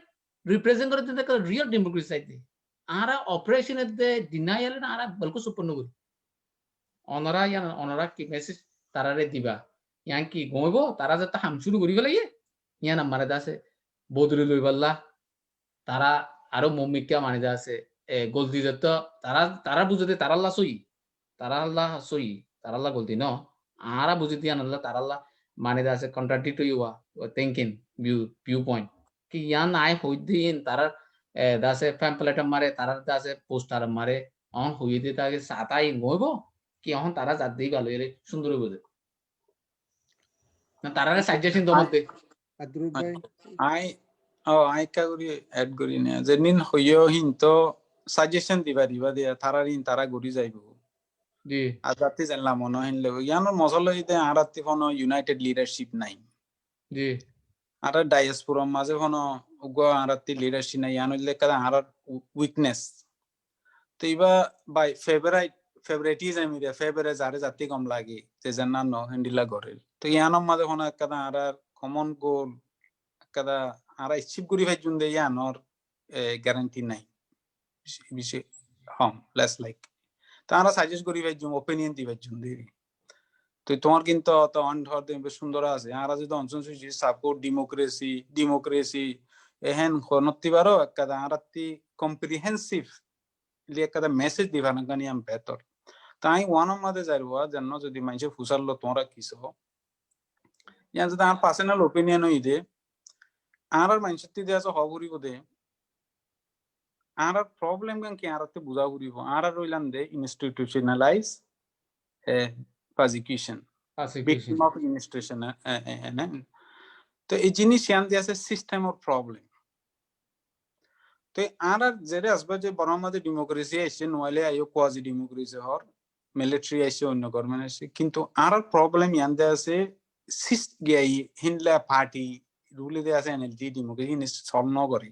represent करते थे का real democracy side di. Ara operation at the denial na ara balko supporno guri. Onora কি message তারারে দিবা ইয়ান কি গইব তারা যত হাম শুরু করি গেলে ইয়ান আমারে দাসে বদলি লই বললা তারা আরো মমিকা মানে দাসে গলতি যত তারা বুঝতে তারা আল্লাহ সই তারা আল্লাহ গলতি ন আরা বুঝতি ইয়ান আল্লাহ তারা আল্লাহ মানে দাসে কন্ট্রাডিক্টরি হওয়া থিংকিং ভিউ পয়েন্ট কি ইয়ান আই হইদিন তারা দাসে প্যাম্পলেট মারে তারা দাসে পোস্টার মারে অন হইতে তাকে সাতাই গইব কি এখন তারা জাত দিই ভালো এর সুন্দর বোঝে না তারা সাজেশন তোমাতে আদ্রুপ ভাই আই কাগুরি এড করি না যেদিন হইও হিনতো সাজেশন দিবা দিয়া তারা গড়ি যাইব জি আর জাতি জানলাম মনে হইলে ইয়ানোর মজল হইতে আরাতি কোনো ইউনাইটেড লিডারশিপ নাই জি আর ডায়াসপোরার মাঝে কোনো উগো আরাতি লিডারশিপ নাই ইয়ান হইলে কাদা আর উইকনেস তো ইবা বাই ফেভারিটিজম ইরে ফেভারে যারে জাতি কম লাগে যে জানা ন হ্যান্ডিলা গরেল তো ইয়ানোর মাঝে কোনো কাদা আর কমন গোল কাদা আর ইচ্ছিপ করি ভাই জুন দে ইয়ানোর গ্যারান্টি নাই বিশে হম লেস লাইক তারা সাজেস্ট করি ভাই জুম ওপিনিয়ন দি ভাই জুন দে তো তোমার কিন্তু তো অন ধর দে সুন্দর আছে আর যদি অনসন সুজি সাপোর্ট ডেমোক্রেসি এহেন খনতি বারো কাদা আরাতি কম্প্রিহেনসিভ লিয়ে কাদা মেসেজ দিবা না গানি আম বেতর তাই ওয়ান অফ মাদে যাইবা জান্ন যদি মাইছে ফুসারলো তোমরা কিসো ইয়ান যদি আর পার্সোনাল ওপিনিয়ন হই দে আর মাইনসতি দে আছে হবুরিব দে আর প্রবলেম গান কি আরতে বুঝা বুঝিব আর রইলাম দে institutionalise prosecution victim of institution তো এই জিনিস ইয়ান দিয়ে আছে সিস্টেম অফ প্রবলেম তো আর যেটা আসবে যে বড় আমাদের ডেমোক্রেসি আসছে নইলে আইও কোয়াজি ডেমোক্রেসি হর মিলিটারি আসছে অন্য গভর্নমেন্ট আসছে কিন্তু আর প্রবলেম ইয়ান দিয়ে আছে হিনলা পার্টি রুলে দিয়ে আছে এনএলডি ডেমোক্রেসি সলভ ন করে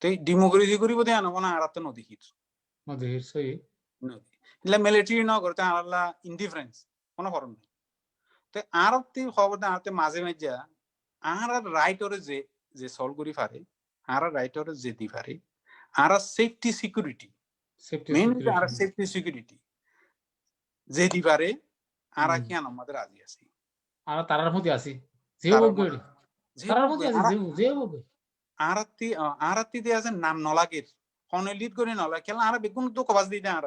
তো ডেমোক্রেসি করিব দে আনব না আরাতে নদীর সই ইলা মিলিটারি ন করতে আল্লাহ ইনডিফারেন্স কোনো ফরম নেই তো আরতে খবর আরতে মাঝে মাঝে আর রাইট ওরে যে সলভ করি পারে আর রাইট ওরে যে দি পারে আর সেফটি সিকিউরিটি মেইনলি আর সেফটি সিকিউরিটি যে দি পারে আর কি আন আমাদের রাজি আছে আর তারার মধ্যে আছে যে বগড়ি তারার মধ্যে আছে যে বগড়ি আরাতি দিয়ে আছে নাম নলাগের ফোনে লিড করে নলা খেলা আর বেগুন তো কবাজ দিতে আর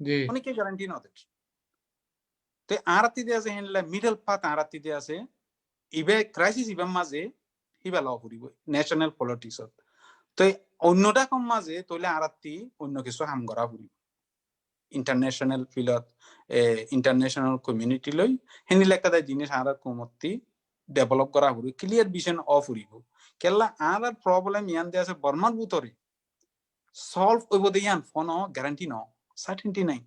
জি অনেকে গ্যারান্টি ন দেখ তো আরাতি দিয়ে আছে হেনলা মিডল পাথ আরাতি দিয়ে আছে ইবে ক্রাইসিস ইবে মাঝে হিবা ল করিব ন্যাশনাল পলিটিক্স তো অন্যটা কম মাঝে তইলে আরাতি অন্য কিছু হাম করা করিব ইন্টারন্যাশনাল ফিল্ডত ইন্টারন্যাশনাল কমিউনিটি লই হেনিলা একটা জিনিস আর কমতি ডেভেলপ করা করি ক্লিয়ার ভিশন অফ করিব কেলা আর প্রবলেম ইয়ান দিয়ে আছে বর্মার ভিতরে সলভ হইব দে ইয়ান ফোন গ্যারান্টি ন সার্টেনটি নাই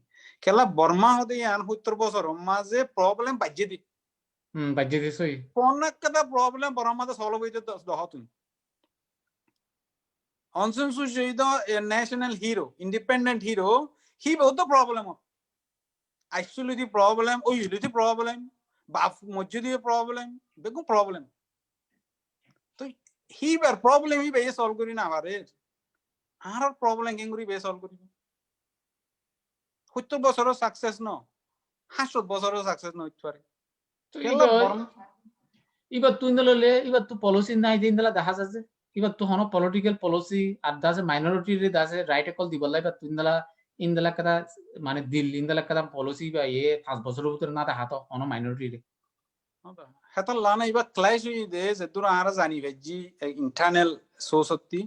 কেলা বর্মা হদে ইয়ান 70 বছর মাঝে প্রবলেম বাজে দি সই কোন একটা প্রবলেম বর্মাতে সলভ হইতে দহতুন Aung San Suu Kyi national hero independent hero হি বহুত প্রবলেম অ্যাকচুয়ালি দি প্রবলেম ওই দি প্রবলেম বাপ মসজিদে প্রবলেম বেগু প্রবলেম তো হিবার প্রবলেম হি বে সলভ করি না পারে আর প্রবলেম কেঙ্গুরি বে সলভ করি 70 বছর সাকসেস ন 60 বছর সাকসেস ন হইতে পারে তো এবার তুই নলে এবার তো পলিসি নাই দিন দলা দেখা যাচ্ছে এবার তো হন পলিটিক্যাল পলিসি আর দাসে মাইনরিটি রে দাসে রাইট কল দিবলা এবার তুই দলা ইন্দলা কথা মানে দিল ইন্দলা কথা পলিসি বা 5 বছরের ভিতরে না দেখা তো হন মাইনরিটি রে হেতা লানা এবার ক্লাস হই দে যে দূর আর জানি ভাই জি ইন্টারনাল সোসতি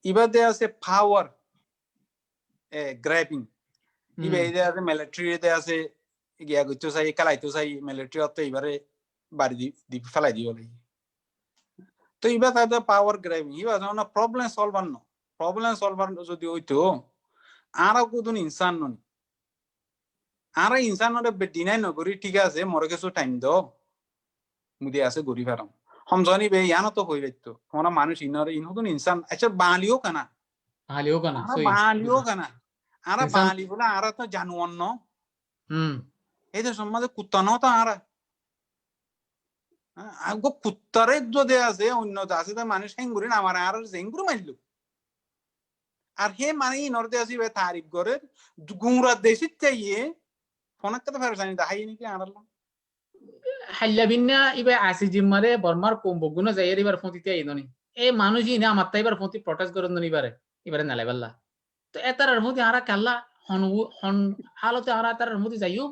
এবার দে আছে পাওয়ার গ্র্যাবিং ইবে দে আছে মিলিটারি দে আছে গিয়া গইতো চাই কালাইতো চাই মিলিটারি অত এবারে বাড়ি দি ফেলাই দিও লাগি তো এবার তাদের পাওয়ার গ্র্যাবিং এবার না প্রবলেম সলভার যদি হইতো আর কোন ইনসান ননি আর ইনসান ডিনাই নকরি ঠিক আছে মরে কিছু টাইম দাও মুদি আছে গরি ফেরাম সমজনি বে ইয়ানো তো হই বাইতো তোমরা মানুষ ইনরে ইনহুদুন ইনসান আচ্ছা বালিও কানা হালিও কানা আরা সই বালিও কানা আরা ইনসান বালি বলে আরা তো জানুয়ার ন হুম এই যে সমাজে কুত্তানো তো আরা আগো কুত্তারে যদি আছে অন্য আছে তো মানুষ হেঙ্গুরি না আমার আর হেঙ্গুরি মাইলো আর হে মানে ইনরতে আসি বে তারিফ করে গুংরা দেশিত চাইয়ে ফোনাক তো ফেরসানি দাহাই নাকি আরাল্লা হাল্লা বিন্না ইবে আসি জিম্মারে বর্মার কম বগুনা যাই এবার ফতিতে আইদনি এই মানুষই না মাত্তা এবার ফতি প্রটেস্ট করন নি এবারে নালে বাল্লা তো এতার মধ্যে আরা কাল্লা হন হন হালতে আরা তার মধ্যে যাইও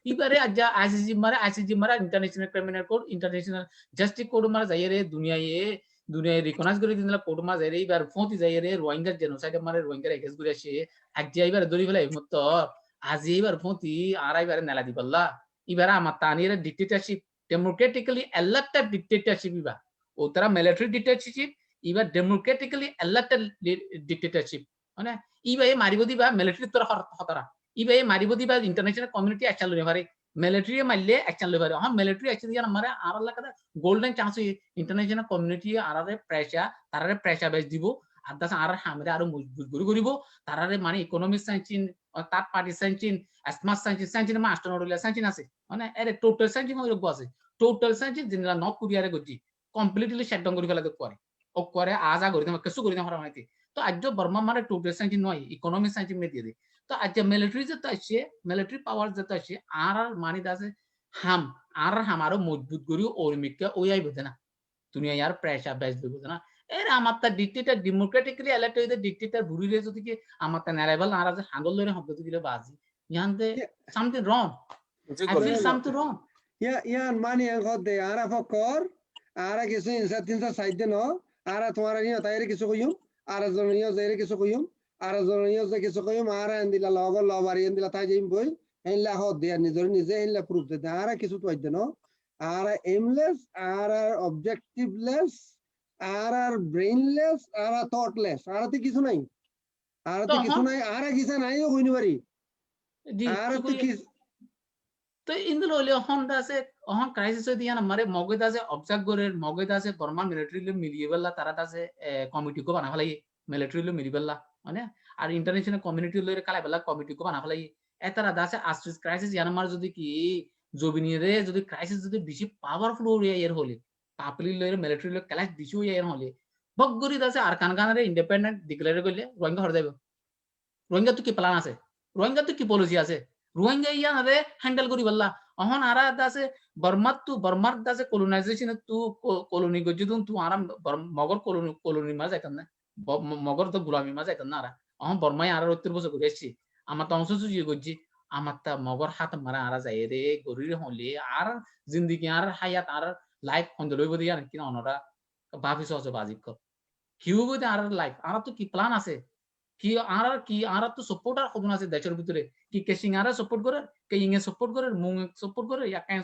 এবারে আজ আইসিজি মারা international criminal code international justice code মারা যাই রে দুনিয়ায় রিকগনাইজ করে দিনলা কোড মারা যাই রে এবার ফতি যাই রে রোহিঙ্গার জেনোসাইড মারে রোহিঙ্গার এগেন্স্ট করে আসে আজ এবার ধরি ফেলাই মত আজ এবার ফতি আরা এবারে নালা দি পাল্লা এবারে আমার তানির ডিক্টেটরশিপ ডেমোক্রেটিক্যালি এলেক্টেড ডিক্টেটরশিপ ইবা ও তারা মিলিটারি ডিক্টেটরশিপ এবার ডেমোক্রেটিক্যালি এলেক্টেড ডিক্টেটরশিপ মানে ইবাই মারিব দিবা মিলিটারি তোর হতারা ইবাই মারিব দিবা ইন্টারন্যাশনাল কমিউনিটি অ্যাকশন লই পারে মিলিটারি মারলে অ্যাকশন লই পারে হ্যাঁ মিলিটারি অ্যাকশন দিয়া আমারে আর লাগাদা গোল্ডেন চান্স ইন্টারন্যাশনাল কমিউনিটি আরারে প্রেসার বেস দিব আর দাস আর হামরে আরো মজবুত করিব তারারে মানে ইকোনমিক সাইন্সিন তার পার্টি সাইন্সিন স্মার্ট সাইন্সিন মাস্টার নডুলা সাইন্সিন আছে মানে এরে টোটাল সাইন্সিন হইব আছে টোটাল সাইন্সিন জিনলা নক কুরিয়ারে গজি কমপ্লিটলি শাটডাউন করি ফেলা করে ও করে আজা করি না কিছু করি না হারা মাইতে তো আজ বর্মা মানে টোটাল সাইন্স নয় ইকোনমিক সাইন্স মে দিয়ে দে তো আজ মিলিটারি যেতে আসছে মিলিটারি পাওয়ার যেতে আসছে আর মানি দাসে হাম আরো মজবুত করি ওরমিকা ওই আই বুঝে না দুনিয়া ইয়ার প্রেসার বেস বুঝে না এর আমার তা ডিক্টেটর ডেমোক্রেটিক্যালি ইলেক্ট হইতে ডিক্টেটর ঘুরিলে যদি কি আমার তা নারাইবাল আর যে হাঙ্গল লরে শব্দ দিলে বাজি ইয়ানতে something wrong I feel something wrong ইয়ান মানি গদে আরা ফকর আরা কিছু ইনসাত তিনটা সাইড দেন আরা তোমার নিয়া তাইরে কিছু কইম আরা জনিয়া যাইরে কিছু কইম আরা জনিয়া যাই কিছু কইম আরা এন্দিলা লগর লবারি এন্দিলা তাই যাইম বই হেনলা হদ দে নিজে হেনলা প্রুফ দে আরা কিছু তো আইদেন আরা এমলেস আরা অবজেক্টিভলেস আরা ব্রেইনলেস আরা থটলেস আরা তো কিছু নাই আরা কিছু নাই কইনি পারি আরা তো কিছু তো ইন্দুল হলে হন্ডা আছে অহন ক্রাইসিস হই দিয়া আমারে মগদ আছে অবজার্ভ করে মগদ আছে বর্মা মিলিটারি লে মিলিয়ে বেলা তারা আছে কমিটি কো বানা ফেলাই মিলিটারি লে মিলি বেলা মানে আর ইন্টারন্যাশনাল কমিউনিটি লে কালাই বেলা কমিটি কো বানা ফেলাই এতারা দাসে আস্ট্রিস ক্রাইসিস ইয়ানামার যদি কি জবিনিরে যদি ক্রাইসিস যদি বেশি পাওয়ারফুল হইয়া এর হলে পাপলি লে মিলিটারি লে ক্লাস বেশি হইয়া এর হলে বগগরি দাসে আর কানকানারে ইন্ডিপেন্ডেন্ট ডিক্লেয়ার করলে রোহিঙ্গা হর যাইব রোহিঙ্গা তো কি প্ল্যান আছে রোহিঙ্গা তো কি পলিসি আছে রোহিঙ্গা ইয়া রে হ্যান্ডেল করি বললা অহন আরা দাসে বর্মার দাসে কলোনাইজেশন তু কলোনি গজুদুন তু আরাম মগর কলোনি মা যাইতাম না মগর তো গুলামি মা যাইতাম না আরা অহন বর্মাই আর 70 বছর করে আসছি আমার তো অংশ সুজি গজি আমার তা মগর হাত মারা আরা যাই রে গরির হলে আর জিন্দেগি আর হায়াত আর লাইফ হন্দ লইব দিয়া কিনা অনরা ভাবি সহজ বাজিব কর কিউ বইতে আর লাইফ আর তো কি প্ল্যান আছে কি আর তো সাপোর্টার হবো না আছে দেশের ভিতরে কি কেসিং আর সাপোর্ট করে কে ইংে সাপোর্ট করে মুং সাপোর্ট করে ইয়া কাই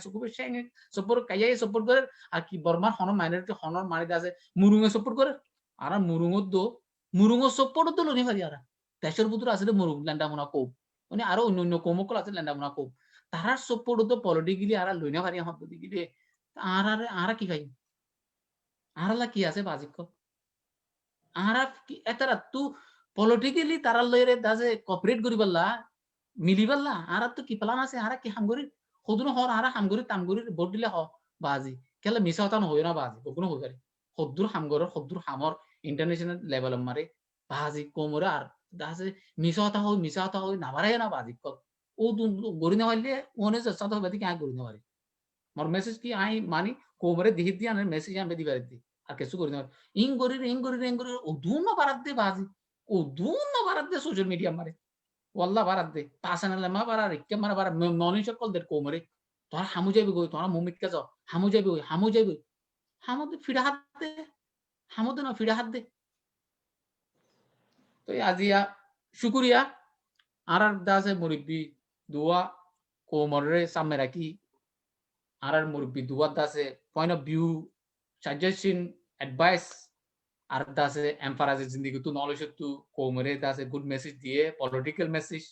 সাপোর্ট কাইয়াই সাপোর্ট করে আর কি বর্মার হন মাইনরিটি হনর মারিদা আছে মুরুঙে সাপোর্ট করে আর মুরুঙ সাপোর্ট তো লনি পারি আর দেশের ভিতরে আছে মুরুং ল্যান্ডা মুনা কোপ মানে আরো অন্য কোমকল আছে ল্যান্ডা মুনা কোপ তারা সাপোর্ট তো পলিটিক্যালি আর লইনা পারি হন দিগিলে আর কি খাই আরলা কি আছে বাজিক আর কি এতারা তু পলিটিক্যালি তারা লইরে দাজে কোঅপারেট করি বললা মিলি বললা আর তো কি প্ল্যান আছে আর কি হামগরি হদুন হর আর হামগরি তামগরি ভোট দিলে হ বাজি কেলা মিছা হতা হই না বাজি কখনো হই পারে হদ্দুর হামর ইন্টারন্যাশনাল লেভেল মারে বাজি কোমরে আর দাজে মিছা হতা হই না পারে না বাজি কল ও গরি না হইলে ওনে চেষ্টা তো বাদি কি গরি না পারে মোর মেসেজ কি আই মানি কোমরে দিহি দিয়া মেসেজ আমি দিবারে দি আর কিছু করি না ইং গরি ও দুন না পারাত দে বাজি ও দুন বারাত দে সোশ্যাল মিডিয়া মারে ওয়াল্লাহ বারাত দে পাসানাল মা বারা রিক্কে মারা বারা ননি সকল দের কোমরে তোরা হামু যাইবে গই তোরা মুমিত কে যাও হামু যাইবে হামু ফিড়া হাত দে হামু দে না ফিড়া হাত দে তো আজিয়া শুকরিয়া আর দাসে মুরব্বি দুয়া কোমরে সামনে রাখি আর মুরব্বি দুয়া দাসে point of view suggestion advice আর দাসে এমফারাইজ জিন্দেগি তু নলেজ তু কোমরে দাসে গুড মেসেজ দিয়ে পলিটিক্যাল মেসেজ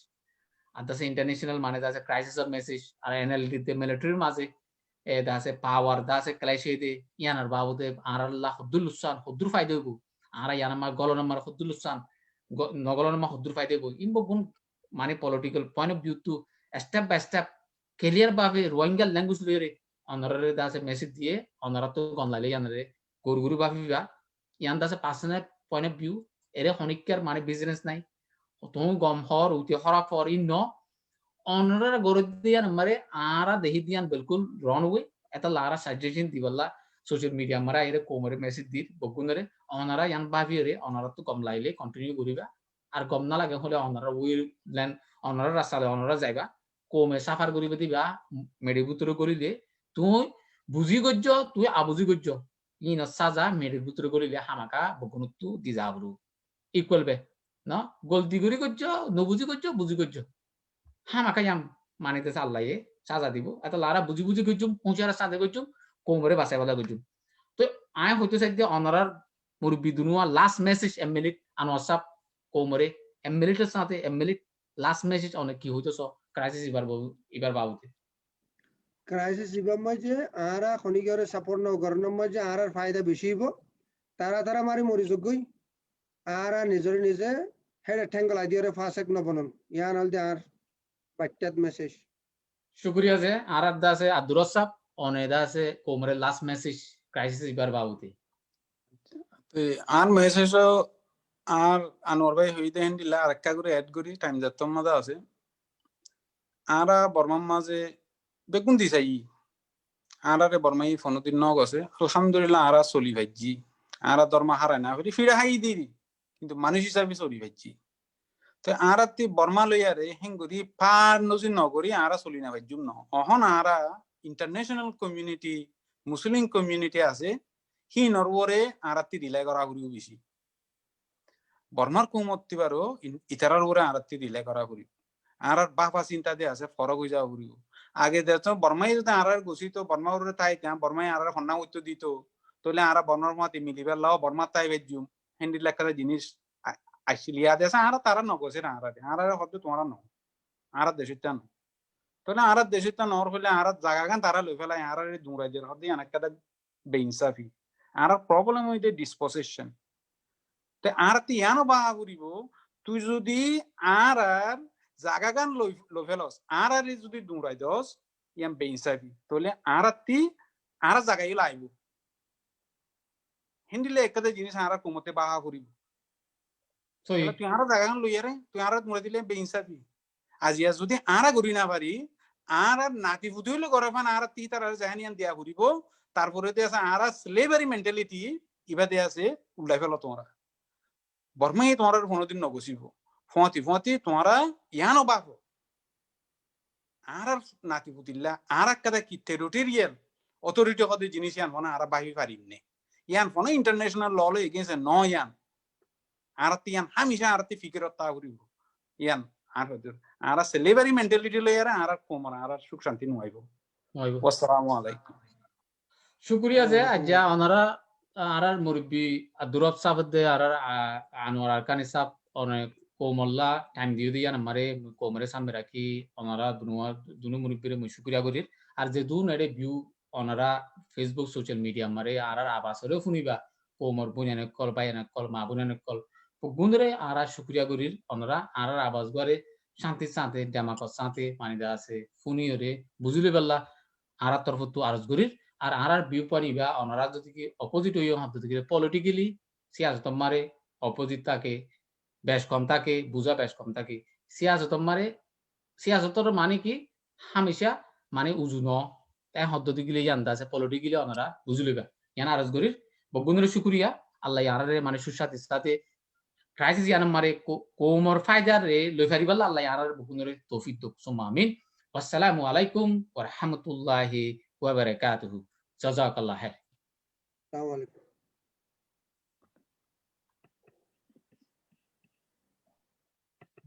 আর দাসে ইন্টারন্যাশনাল মানে দাসে ক্রাইসিস অফ মেসেজ আর এনএলডি তে মিলিটারির মাঝে e dase power dase clash de yanar babude aralla hudulusan hudur fayde bu ara yanama golonamar hudulusan nogolonama hudur fayde bu imbo gun মানে political point of view to step by step clear ভাবে Rohingya language লইরে অনরে দাসে message দিয়ে অনরা তো গনলাইলে ইয়ানরে গরগুরু ভাবিবা ইয়ান দাসে personal point of view এরে হনিকার মানে business নাই তো গম হর উতি হরা ফর ইন নো অনরা গরু দিয়ান মারে আরা দেহি দিয়ান বিলকুল রন ওয়ে এটা লারা সাজেশন দিবল্লা সোশ্যাল মিডিয়া মারা এরে কোমরে মেসেজ দি বগুনরে অনরা ইয়ান ভাবিরে অনরা তো গম লাইলে কন্টিনিউ করিবা আর গম না লাগে হলে অনরা উইল ল্যান্ড অনরা রাস্তালে অনরা যাইবা কোমে সাফার করিবে দিবা মেডিবুতর করিলে তুই বুঝি গজ্জ তুই আবুজি গজ্জ ইন সাজা মেডিবুতর করিলে হামাকা বগুনতু দি যাবরু ইকুয়াল বে না গলতি করি গজ্জ নবুজি গজ্জ বুঝি গজ্জ হামাকা ইয়াম মানিতেছে আল্লাহে সাজা দিব এত লারা বুঝি বুঝি গজ্জ পৌঁছারা সাজা গজ্জ কোমরে বাসায় বলা গজ্জ তো আয় হইতে চাই যে অনরার মুরব্বি দুনুয়া লাস্ট মেসেজ এমএলএ আনোয়াসাব কোমরে এমএলএর সাথে এমএলএ লাস্ট মেসেজ অনেক কি হইতেছ ক্রাইসিস এবার বাবুতে ক্রাইসিস ইবার মাঝে আরা খনিগরে সাপোর্ট ন গরনের মাঝে আরার ফায়দা বেশি হইব তারা মারি মরি যোগ্যই আরা নিজরে নিজে হেডে ঠ্যাঙ্গল আইদিয়রে ফাসেক ন বনন ইয়ান আলদে আর বাট্টাত মেসেজ শুকরিয়া যে আরার দাসে আদুরসাব অনে দাসে কোমরে লাস্ট মেসেজ ক্রাইসিস এবার বাবুতে তো আর মেসেজ আর আনোয়ার ভাই হইতে হেন্ডিলা আরেকটা করে অ্যাড করি টাইম যাত্তম মাদা আছে আরা বর্মার মাঝে বেগুন দিছাই আরারে বর্মাই ফোনতির নগ আছে আলহামদুলিল্লাহ আরা চলি ভাইজি আরা দরমা হারায় না ফিরি ফিরে হাই দিই কিন্তু মানুষ হিসাবে চলি ভাইজি তো আরাতি বর্মা লইয়ারে হেঙ্গুরি পার নজি নগরি আরা চলি না ভাইজুম ন অহন আরা ইন্টারন্যাশনাল কমিউনিটি মুসলিম কমিউনিটি আছে হি নরওরে আরাতি রিলাই করা করিও বেশি বর্মার কুমত্তি বারো ইতারার উপরে আরাতি রিলাই করা করি আর বাপা চিন্তা দিয়ে আছে ফরক হয়ে যাওয়া করিও আগে দেখো বর্মাই যদি আর গুছি তো বর্মা উপরে তাই বর্মাই আর ফন্না উত্তর দিত তাহলে আর বর্মার মাতি মিলিবার লাও বর্মা তাই বেজুম হেন্ডি লেখার জিনিস আইসিলিয়া দেশে আর তারা নগছে না আর হয়তো তোমার ন আর দেশটা ন তাহলে আর দেশটা নর হলে আর জায়গা গান তারা লই ফেলাই আর দুরাইদের হতে অনেকটা বেইনসাফি আর প্রবলেম হইতে ডিসপোজিশন তো আর ইয়ানো বাহা করিব তুই যদি আর জাগা গান লই ফেলস আর যদি দুরাই দস ইয়াম বেইনসাফি তাহলে আর জায়গায় লাইব হিন্দিলে একটা জিনিস আর কুমতে বাহা করিব তুই আর জায়গা গান লইয়ারে তুই আর দুরাই দিলে বেইনসাফি আজিয়া যদি আর করি না পারি আর নাতি ফুটি হইলে করে ফান আর তার জাহানিয়ান দিয়া ঘুরিব তারপরে আছে আর স্লেভারি মেন্টালিটি ইবাদে আছে উল্লাই ফেলো তোমরা বর্মাই তোমার কোনোদিন নগসিব ফতি তোমরা ইয়ানো বাপ আর নাতি ফুটিল্লা আর একটা কি টেরিটোরিয়াল অথরিটি হতে জিনিস ইয়ান ফোনা আর বাহি পারিম নে ইয়ান ফোনা ইন্টারন্যাশনাল ল লো এগেইনস্ট ন ইয়ান আর ইয়ান হামেশা আর ফিকিরত তা করিব ইয়ান আর স্লেভারি মেন্টালিটি লইয়ারে আর কোমরা আর সুখ শান্তি নইব আসসালামু আলাইকুম শুকরিয়া যে আজ্জা ওনারা আরার মুরব্বি দুরব সাবদে আরার আনোয়ার আরকানি সাব অনেক কোমল্লা টাইম দিয়ে দিয়া আমারে কোমরে সামনে রাখি ওনারা দুনু মুরব্বিরে মুই শুকরিয়া করি আর যে দুন এডে ভিউ ওনারা ফেসবুক সোশ্যাল মিডিয়া আমারে আরার আবাসরে শুনিবা কোমর বুনিয়ানে কল বাইনা কল মা বুনিয়ানে কল গুন্দরে আরা শুকরিয়া করি ওনারা আরার আবাস গরে শান্তি সাথে ডামাকত সাথে পানিদা আছে ফুনিয়রে বুঝিলে বেলা আরার তরফ তো আরজ করি আর আর ভিউ পানিবা ওনারা যদি কি অপোজিট হইও হাত যদি পলিটিক্যালি সিয়াসত মারে অপোজিট থাকে বেশ কম থাকে বুঝা বেশ কম থাকে সিয়াসত মারে সিয়াসতর মানে কি হামেশা মানে উজু ন তাই হদ্দতি গিলে জানতা আছে পলিটিক্যালি ওনারা বুঝলিবা ইয়ান আরজ করি বগুনের শুকরিয়া আল্লাহ ইয়ারে মানে সুস্বাদে সাথে ক্রাইসিস ইয়ান মারে কোমর ফায়দার রে লই ফারিবাল্লা আল্লাহ ইয়ার বগুনের তৌফিক তো সুম্মা আমিন আসসালামু আলাইকুম ওয়া রাহমাতুল্লাহি ওয়া বারাকাতুহু জাযাকাল্লাহ খাইর। আসসালামু আলাইকুম।